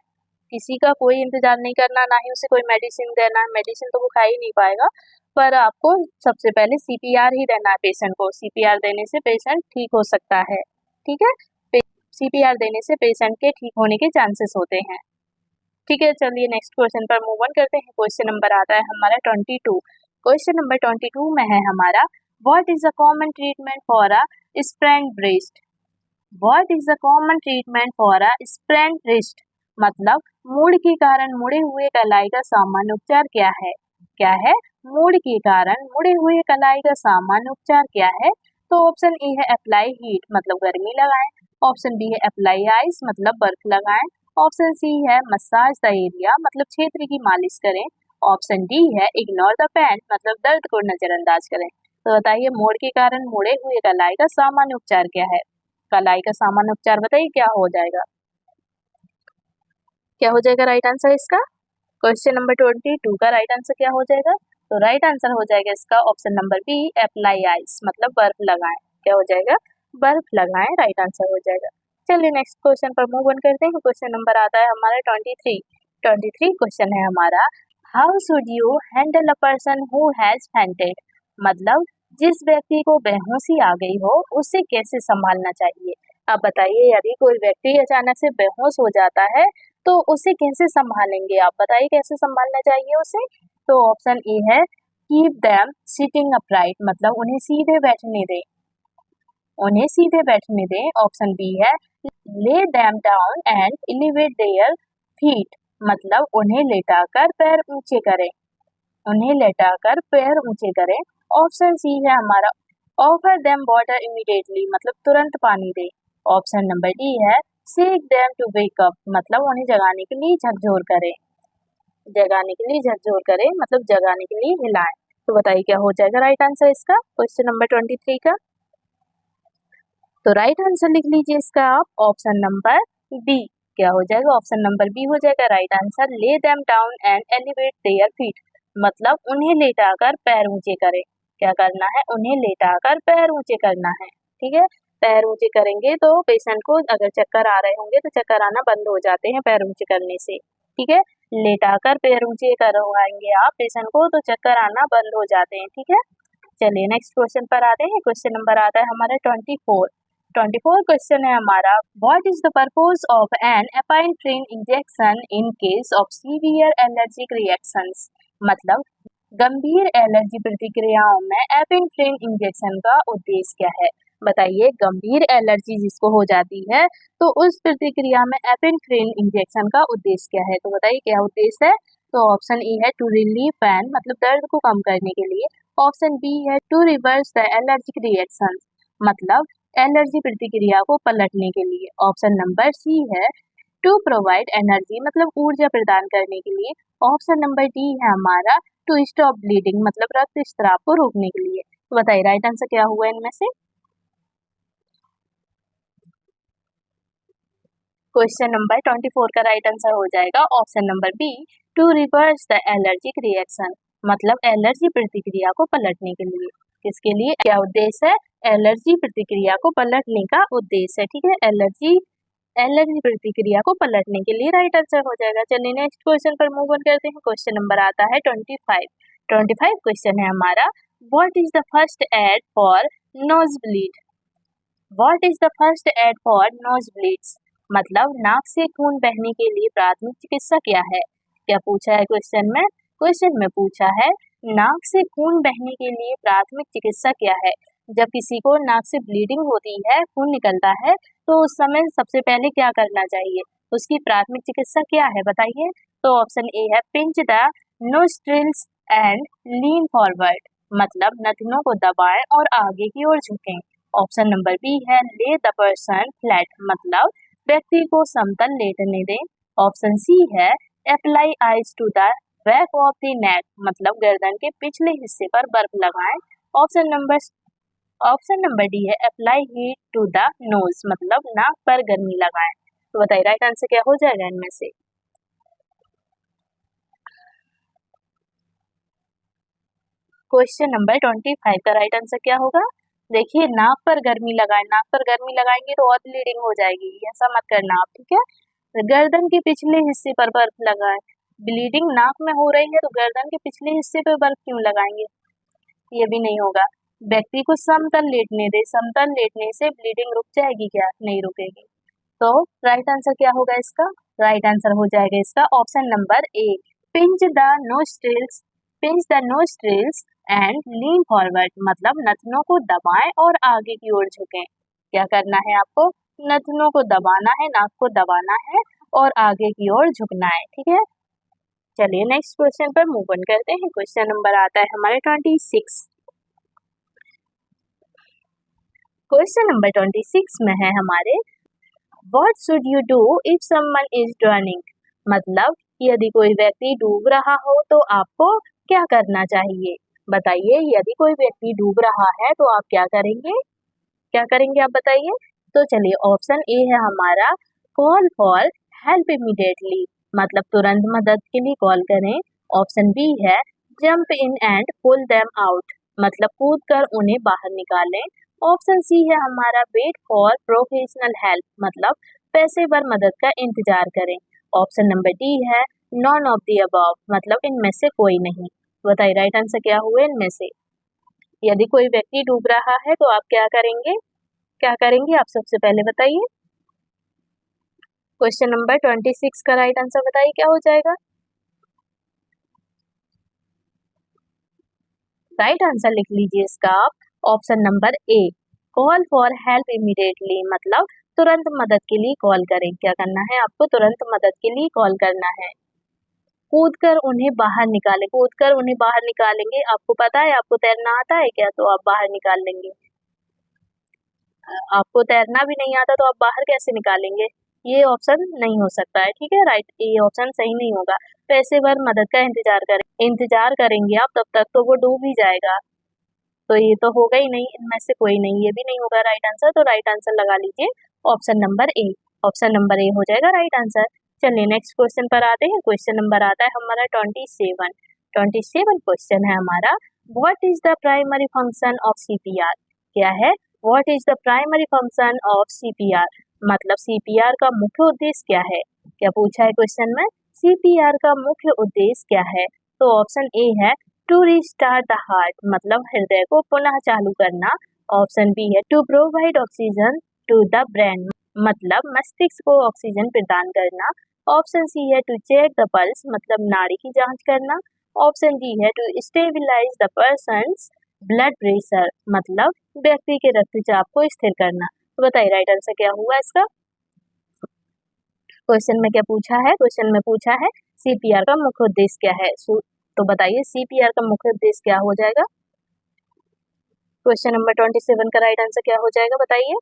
किसी का कोई इंतजार नहीं करना, ना ही उसे कोई मेडिसिन देना है। मेडिसिन तो वो खा ही नहीं पाएगा, पर आपको सबसे पहले सीपीआर ही देना है पेशेंट को। सीपीआर देने से पेशेंट ठीक हो सकता है, ठीक है। सीपीआर देने से पेशेंट के ठीक होने के चांसेस होते हैं, ठीक है। चलिए नेक्स्ट क्वेश्चन पर मूव ऑन करते हैं। क्वेश्चन नंबर आता है हमारा 22। क्वेश्चन नंबर 22 में है हमारा, what is a common treatment for a sprained breast. What is the common treatment for a sprained wrist, मतलब मूड के कारण मुड़े हुए कलाई का सामान्य उपचार क्या है। क्या है, मूड के कारण मुड़े हुए कलाई का सामान्य उपचार क्या है। तो ऑप्शन ए है अप्लाई हीट, मतलब गर्मी लगाएं। ऑप्शन बी है अप्लाई आइस, मतलब बर्फ लगाएं। ऑप्शन सी है मसाज द एरिया, मतलब क्षेत्र की मालिश करें। ऑप्शन डी है इग्नोर द पेन, मतलब दर्द को नजरअंदाज करें। तो बताइए मूड के कारण मुड़े हुए कलाई का सामान्य उपचार क्या है। कलाई का सामान्य उपचार बताइए क्या हो जाएगा, क्या हो जाएगा राइट आंसर इसका। क्वेश्चन नंबर 22 का राइट आंसर क्या हो जाएगा। तो राइट आंसर हो जाएगा इसका option number B apply ice, मतलब बर्फ लगाएं। क्या हो जाएगा, बर्फ लगाएं, राइट आंसर हो जाएगा। चलिए नेक्स्ट क्वेश्चन पर मूव ऑन करते हैं। क्वेश्चन नंबर आता है हमारा 23 क्वेश्चन है हमारा, how should you handle a person who has fainted, मतलब जिस व्यक्ति को बेहोशी आ गई हो उसे कैसे संभालना चाहिए। अब बताइए यदि कोई व्यक्ति अचानक से बेहोश हो जाता है तो उसे कैसे संभालेंगे, आप बताइए कैसे संभालना चाहिए उसे। तो ऑप्शन ए है कीप देम सिटिंग अपराइट, मतलब उन्हें सीधे बैठने दें, उन्हें सीधे बैठने दें। ऑप्शन बी है ले them down and elevate their feet, मतलब उन्हें लेटाकर पैर ऊंचे करें, उन्हें लेटाकर पैर ऊंचे करें। ऑप्शन सी है हमारा ऑफर देम वाटर इमीडिएटली, मतलब तुरंत पानी दे। ऑप्शन नंबर डी है shake them to wake up, मतलब उन्हें जगाने के लिए झकझोर करें, जगाने के लिए झकझोर करें, मतलब जगाने के लिए हिलाएं। तो बताइए क्या हो जाएगा राइट आंसर इसका, क्वेश्चन नंबर 23 का। तो राइट आंसर लिख लीजिए इसका आप ऑप्शन नंबर बी। क्या हो जाएगा, ऑप्शन नंबर बी हो जाएगा राइट आंसर। ले them down and elevate their feet, मतलब उन्हें लेटाकर पैर ऊंचे करें। क्या करना है, उन्हें लेटाकर पैर ऊंचे करना है, ठीक है। पैर ऊंचे करेंगे तो पेशेंट को अगर चक्कर आ रहे होंगे तो चक्कर आना बंद हो जाते हैं पैर ऊंचे करने से, ठीक है। लेटाकर पैर ऊंचे करवाएंगे आप पेशेंट को तो चक्कर आना बंद हो जाते हैं, ठीक है। चलिए नेक्स्ट क्वेश्चन पर आते हैं। क्वेश्चन नंबर आता है हमारा 24 क्वेश्चन है हमारा, what is the purpose of an epinephrine injection in case of severe allergic reactions. मतलब गंभीर एलर्जी प्रतिक्रियाओं में एपिनेफ्रिन इंजेक्शन का उद्देश्य क्या है। बताइए, गंभीर एलर्जी जिसको हो जाती है तो उस प्रतिक्रिया में एपिनेफ्रिन इंजेक्शन का उद्देश्य क्या है। तो बताइए क्या उद्देश्य है। तो ऑप्शन ए है टू रिलीव पेन, मतलब दर्द को कम करने के लिए। ऑप्शन बी है to reverse the allergic reaction, मतलब एलर्जी प्रतिक्रिया को पलटने के लिए। ऑप्शन नंबर सी है टू प्रोवाइड एनर्जी, मतलब ऊर्जा प्रदान करने के लिए। ऑप्शन नंबर डी है हमारा टू स्टॉप ब्लीडिंग, मतलब रक्त स्राव को रोकने के लिए। तो बताइए राइट आंसर क्या हुआ इनमें से। क्वेश्चन नंबर 24 का राइट आंसर हो जाएगा option number B, to reverse the allergic reaction, मतलब एलर्जी प्रतिक्रिया को पलटने के लिए। किसके लिए, क्या उद्देश्य है, एलर्जी प्रतिक्रिया को पलटने का उद्देश्य है, ठीक है। एलर्जी प्रतिक्रिया को पलटने के लिए राइट आंसर हो जाएगा। चलिए नेक्स्ट क्वेश्चन पर मूव ऑन करते हैं। क्वेश्चन नंबर आता है 25 क्वेश्चन है हमारा, what is the first aid for nose bleed. What is the first aid for knows bleeds, मतलब नाक से खून बहने के लिए प्राथमिक चिकित्सा क्या है। क्या पूछा है क्वेश्चन में पूछा है नाक से खून बहने के लिए प्राथमिक चिकित्सा क्या है। जब किसी को नाक से ब्लीडिंग होती है, खून निकलता है, तो उस समय सबसे पहले क्या करना चाहिए, उसकी प्राथमिक चिकित्सा क्या है बताइए। तो ऑप्शन ए है pinch the nostrils and lean forward, मतलब नथनों को दबाएं और आगे की ओर झुकें। ऑप्शन नंबर बी है ले द पर्सन फ्लैट, मतलब व्यक्ति को समतल लेटने दें। ऑप्शन सी है apply ice to the back of the neck, मतलब गर्दन के पिछले हिस्से पर बर्फ लगाएं। ऑप्शन नंबर डी है apply heat to the nose, मतलब नाक पर गर्मी लगाएं। तो बताइए राइट आंसर क्या हो जाएगा इनमें से। क्वेश्चन नंबर 25 का राइट आंसर क्या होगा। देखिए, नाक पर गर्मी लगाएं, नाक पर गर्मी लगाएंगे तो और ब्लीडिंग हो जाएगी, ऐसा मत करना आप, ठीक है। गर्दन के पिछले हिस्से पर बर्फ लगाएं, ब्लीडिंग नाक में हो रही है तो गर्दन के पिछले हिस्से पर बर्फ क्यों लगाएंगे, ये भी नहीं होगा। व्यक्ति को समतल लेटने दे, समतल लेटने से ब्लीडिंग रुक जाएगी क्या, नहीं रुकेगी। तो राइट आंसर क्या होगा इसका, राइट आंसर हो जाएगा इसका option number A, pinch the nostrils, and lean forward, मतलब नथनों को दबाएं और आगे की ओर झुकें। क्या करना है आपको, नथनों को दबाना है, नाक को दबाना है और आगे की ओर झुकना है, ठीक है। चलिए नेक्स्ट क्वेश्चन पर मूव ऑन करते हैं। क्वेश्चन नंबर आता है हमारे 26। क्वेश्चन नंबर 26 में है हमारे, what should you do if someone is drowning, मतलब यदि कोई व्यक्ति डूब रहा हो तो आपको क्या करना चाहिए। बताइए, यदि कोई व्यक्ति डूब रहा है तो आप क्या करेंगे आप बताइए। तो चलिए ऑप्शन ए है हमारा कॉल फॉर हेल्प इमीडिएटली, मतलब तुरंत मदद के लिए कॉल करें। ऑप्शन बी है jump in and pull them out, मतलब कूद कर उन्हें बाहर निकालें। ऑप्शन सी है हमारा वेट फॉर प्रोफेशनल हेल्प, मतलब पेशेवर मदद का इंतजार करें। ऑप्शन नंबर डी है नॉन ऑफ द अबव, मतलब इनमें से कोई नहीं। बताइए राइट आंसर क्या हुए इनमें से। यदि कोई व्यक्ति डूब रहा है तो आप क्या करेंगे आप सबसे पहले बताइए। क्वेश्चन नंबर 26 का राइट आंसर बताइए क्या हो जाएगा। राइट आंसर लिख लीजिए इसका आप, option number A, call for help immediately, मतलब तुरंत मदद के लिए कॉल करें। क्या करना है आपको, तुरंत मदद के लिए कॉल करना है। कूदकर उन्हें बाहर निकालेंगे। आपको पता है आपको तैरना आता है क्या, तो आप बाहर निकाल लेंगे। आपको तैरना भी नहीं आता तो आप बाहर कैसे निकालेंगे, ये ऑप्शन नहीं हो सकता है, ठीक है। राइट, ये ऑप्शन सही नहीं होगा। पेशेवर मदद का इंतजार करेंगे आप, तब तक तो वो डूब ही जाएगा। तो ये तो होगा ही नहीं, इनमें से कोई नहीं, ये भी नहीं होगा राइट आंसर। तो राइट आंसर लगा लीजिए ऑप्शन नंबर ए, ऑप्शन नंबर ए हो जाएगा राइट आंसर। चलिए नेक्स्ट क्वेश्चन पर आते हैं। क्वेश्चन नंबर आता है हमारा 27 क्वेश्चन है हमारा, what is the primary function of CPR. क्या है, what is the primary function of CPR, मतलब सीपीआर का मुख्य उद्देश्य क्या है। क्या पूछा है क्वेश्चन में, CPR का मुख्य उद्देश्य क्या है? तो ऑप्शन ए है टू रिस्टार्ट द हार्ट, मतलब हृदय को पुनः चालू करना। ऑप्शन बी है to provide oxygen to the brain, मतलब मस्तिष्क को ऑक्सीजन प्रदान करना। ऑप्शन सी है टू चेक द पल्स, मतलब नाड़ी की जांच करना। ऑप्शन डी है to stabilise the person's blood pressure, मतलब व्यक्ति के रक्तचाप को स्थिर करना। तो बताइए राइट आंसर क्या हुआ इसका? क्वेश्चन में क्या पूछा है? क्वेश्चन में पूछा है CPR का मुख्य उद्देश्य क्या है। तो बताइए CPR का मुख्य उद्देश्य क्या हो जाएगा? क्वेश्चन नंबर 27 का राइट आंसर क्या हो जाएगा बताइए?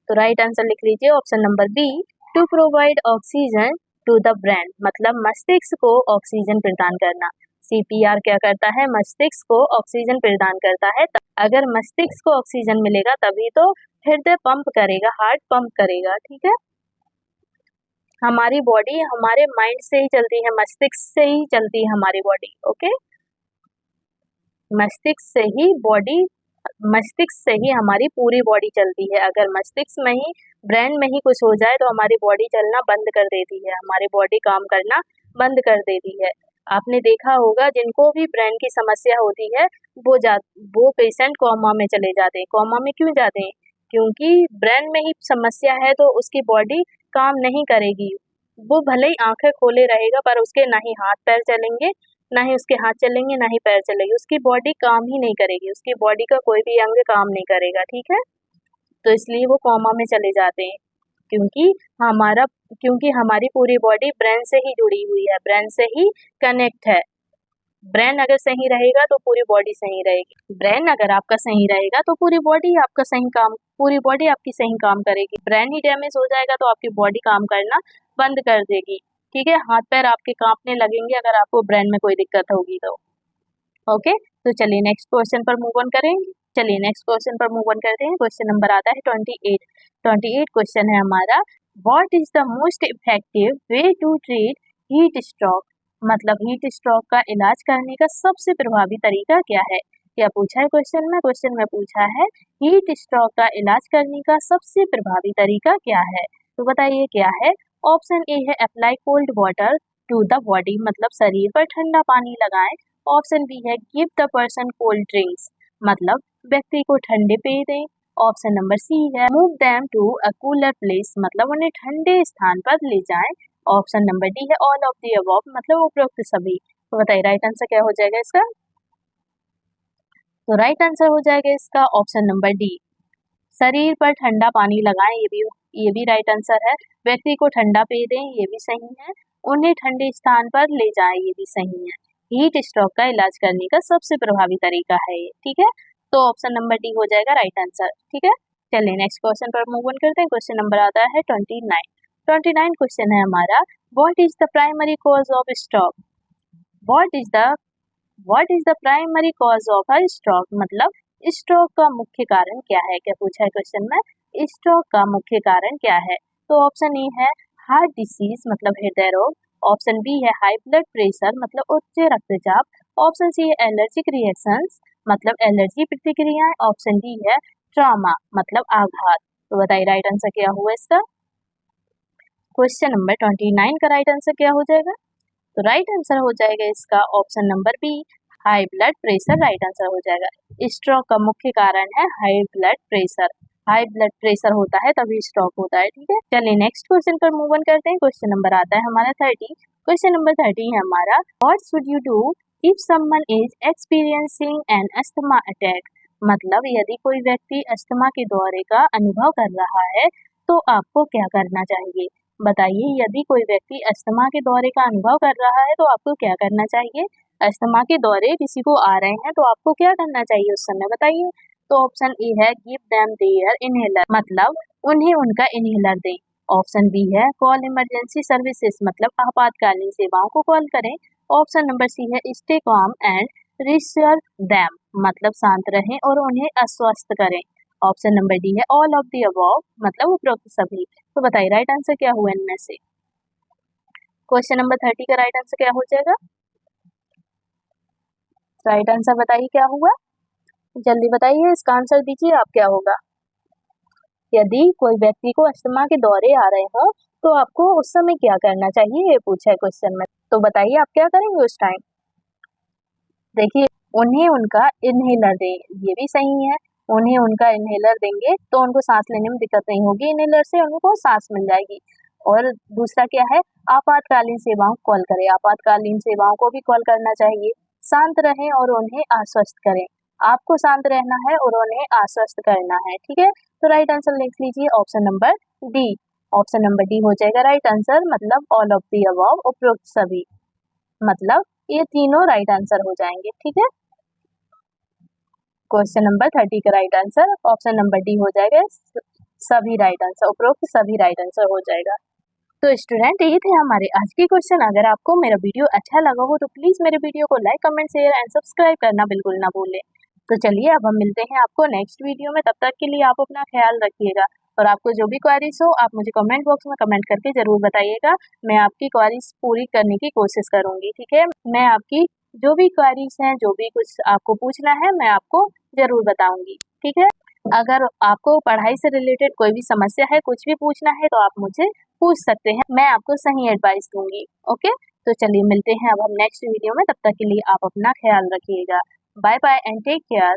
तो राइट आंसर लिख लीजिए option number B, to provide oxygen to the brain, मतलब मस्तिष्क को ऑक्सीजन प्रदान करना। CPR क्या करता है? मस्तिष्क को ऑक्सीजन प्रदान करता है। अगर मस्तिष्क को ऑक्सीजन मिलेगा तभी तो हृदय पंप करेगा, हार्ट पंप करेगा। ठीक है, हमारी बॉडी हमारे माइंड से ही चलती है, मस्तिष्क से ही चलती है हमारी बॉडी। ओके, मस्तिष्क से ही हमारी पूरी बॉडी चलती है। अगर मस्तिष्क में ही, ब्रेन में ही कुछ हो जाए तो हमारी बॉडी चलना बंद कर देती है, हमारी बॉडी काम करना बंद कर देती है। आपने देखा होगा जिनको भी ब्रेन की समस्या होती है वो पेशेंट कोमा में चले जाते हैं। कोमा में क्यों जाते हैं? क्योंकि ब्रेन में ही समस्या है तो उसकी बॉडी काम नहीं करेगी। वो भले ही आंखें खोले रहेगा पर उसके ना ही हाथ पैर चलेंगे, ना ही उसके हाथ चलेंगे, ना ही पैर चलेंगे, उसकी बॉडी काम ही नहीं करेगी, उसकी बॉडी का कोई भी अंग काम नहीं करेगा। ठीक है, तो इसलिए वो कोमा में चले जाते हैं, क्योंकि हमारी पूरी बॉडी ब्रेन से ही जुड़ी हुई है, ब्रेन से ही कनेक्ट है। ब्रेन अगर सही रहेगा तो पूरी बॉडी सही रहेगी। ब्रेन अगर आपका सही रहेगा तो पूरी बॉडी आपकी सही काम करेगी। ब्रेन ही डैमेज हो जाएगा तो आपकी बॉडी काम करना बंद कर देगी। ठीक है, हाथ पैर आपके कांपने लगेंगे अगर आपको ब्रेन में कोई दिक्कत होगी तो। ओके, तो चलिए नेक्स्ट क्वेश्चन पर मूव ऑन करेंगे। चलिए नेक्स्ट क्वेश्चन पर मूव ऑन करते हैं। क्वेश्चन नंबर आता है 28 क्वेश्चन है हमारा, what is the most effective way to treat heat stroke, मतलब हीट स्ट्रोक का इलाज करने का सबसे प्रभावी तरीका क्या है? क्या पूछा है क्वेश्चन में? क्वेश्चन में पूछा है हीट स्ट्रोक का इलाज करने का सबसे प्रभावी तरीका क्या है? तो बताइए क्या है? ऑप्शन ए है apply cold water to the body, मतलब शरीर पर ठंडा पानी लगाएं। ऑप्शन बी है give the person cold drinks, मतलब व्यक्ति को ठंडे पेय दें। ऑप्शन नंबर सी है move them to a cooler place, मतलब उन्हें ठंडे स्थान पर ले जाएं। ऑप्शन नंबर डी है ऑल ऑफ द अबव, मतलब उपरोक्त सभी। तो बताइए राइट आंसर क्या हो जाएगा इसका? तो राइट आंसर हो जाएगा इसका ऑप्शन नंबर डी, शरीर पर ठंडा पानी लगाएं। ये भी राइट आंसर है। व्यक्ति को ठंडा पेय दें, ये भी सही है। उन्हें ठंडे स्थान पर ले जाएं, ये भी सही है। हीट स्ट्रोक का इलाज करने का सबसे प्रभावी तरीका है ये। ठीक है, तो ऑप्शन नंबर डी हो जाएगा राइट आंसर। ठीक है, चलिए नेक्स्ट क्वेश्चन पर मूव ऑन करते हैं। क्वेश्चन नंबर आता है 29 क्वेश्चन है हमारा, what is the primary cause of stroke, what is the primary cause of a stroke, मतलब स्ट्रोक का मुख्य कारण क्या है? क्या पूछा है क्वेश्चन में? स्ट्रोक का मुख्य कारण क्या है? तो ऑप्शन ए है हार्ट डिसीज, मतलब हृदय रोग। ऑप्शन बी है हाई ब्लड प्रेशर, मतलब उच्च रक्तचाप। ऑप्शन सी है एलर्जिक रिएक्शंस, मतलब एलर्जी प्रतिक्रियाएं। ऑप्शन डी है ट्रॉमा, मतलब आघात। तो बताइए राइट आंसर क्या हुआ इसका? क्वेश्चन नंबर 29 का राइट आंसर क्या हो जाएगा? तो राइट आंसर हो जाएगा इसका option number B, high blood pressure right answer हो जाएगा। स्ट्रोक का मुख्य कारण है high blood pressure. High blood pressure होता है तभी स्ट्रोक होता है। ठीक है, चलिए नेक्स्ट क्वेश्चन पर मूव ऑन करते हैं। क्वेश्चन नंबर आता है हमारा 30। क्वेश्चन नंबर 30 है हमारा, what should you do if someone is experiencing an asthma attack, मतलब यदि कोई व्यक्ति अस्थमा के दौरे का अनुभव कर रहा है तो आपको क्या करना चाहिए? बताइए, यदि कोई व्यक्ति अस्थमा के दौरे का अनुभव कर रहा है तो आपको क्या करना चाहिए? अस्थमा के दौरे किसी को आ रहे हैं तो आपको क्या करना चाहिए उस समय बताइए? तो ऑप्शन ए है गिव देम देयर इनहेलर, मतलब उन्हें उनका इनहेलर दें। ऑप्शन बी है कॉल इमरजेंसी सर्विसेज, मतलब आपातकालीन सेवाओं को कॉल करें। ऑप्शन नंबर सी है स्टे कॉम एंड रिश्योर देम, मतलब शांत रहें और उन्हें आश्वस्त करें। ऑप्शन नंबर डी है ऑल ऑफ द अबव, मतलब उपरोक्त सभी। तो बताइए राइट आंसर क्या हुआ इनमें से? क्वेश्चन नंबर 30 का राइट आंसर क्या हो जाएगा? राइट आंसर बताइए क्या हुआ, जल्दी बताइए, इसका आंसर दीजिए आप, क्या होगा? यदि कोई व्यक्ति को अस्थमा के दौरे आ रहे हो तो आपको उस समय क्या करना चाहिए, ये पूछा है क्वेश्चन में। तो बताइए आप क्या करेंगे उस टाइम। देखिए, उन्हें उनका इनहेलर दें, ये भी सही है। उन्हें उनका इनहेलर देंगे तो उनको सांस लेने में दिक्कत नहीं होगी, इनहेलर से उनको सांस मिल जाएगी। और दूसरा क्या है, आपातकालीन सेवाओं को कॉल करें, आपातकालीन सेवाओं को भी कॉल करना चाहिए। शांत रहें और उन्हें आश्वस्त करें, आपको शांत रहना है और उन्हें आश्वस्त करना है, ठीक है। तो राइट आंसर लिख लीजिए option number D. Option number D हो जाएगा राइट आंसर, मतलब ऑल ऑफ दी अबव, उपरोक्त सभी, मतलब ये तीनों राइट आंसर हो जाएंगे, ठीक है। क्वेश्चन नंबर 30 का right answer option number D हो जाएगा, सभी राइट आंसर, उपरोक्त सभी राइट आंसर हो जाएगा। तो स्टूडेंट, ये थे हमारे आज के क्वेश्चन। अगर आपको मेरा वीडियो अच्छा लगा हो तो प्लीज मेरे वीडियो को like, comment, share and subscribe करना बिल्कुल ना भूलें। तो चलिए अब हम मिलते हैं आपको नेक्स्ट वीडियो में, तब तक के लिए आप अपना ख्याल रखिएगा। और आपको जो भी क्वेरीज हो आप मुझे कमेंट बॉक्स में कमेंट करके जरूर बताइएगा, मैं आपकी क्वेरीज पूरी करने की कोशिश करूंगी, ठीक है। मैं आपकी जो भी क्वेरीज हैं, जो भी कुछ आपको पूछना है, मैं आपको जरूर बताऊंगी, ठीक है। अगर आपको पढ़ाई से रिलेटेड कोई भी समस्या है, कुछ भी पूछना है, तो आप मुझे पूछ सकते हैं, मैं आपको सही एडवाइस दूंगी, ओके। तो चलिए मिलते हैं अब हम नेक्स्ट वीडियो में, तब तक के लिए आप अपना ख्याल रखिएगा। Bye bye and take care.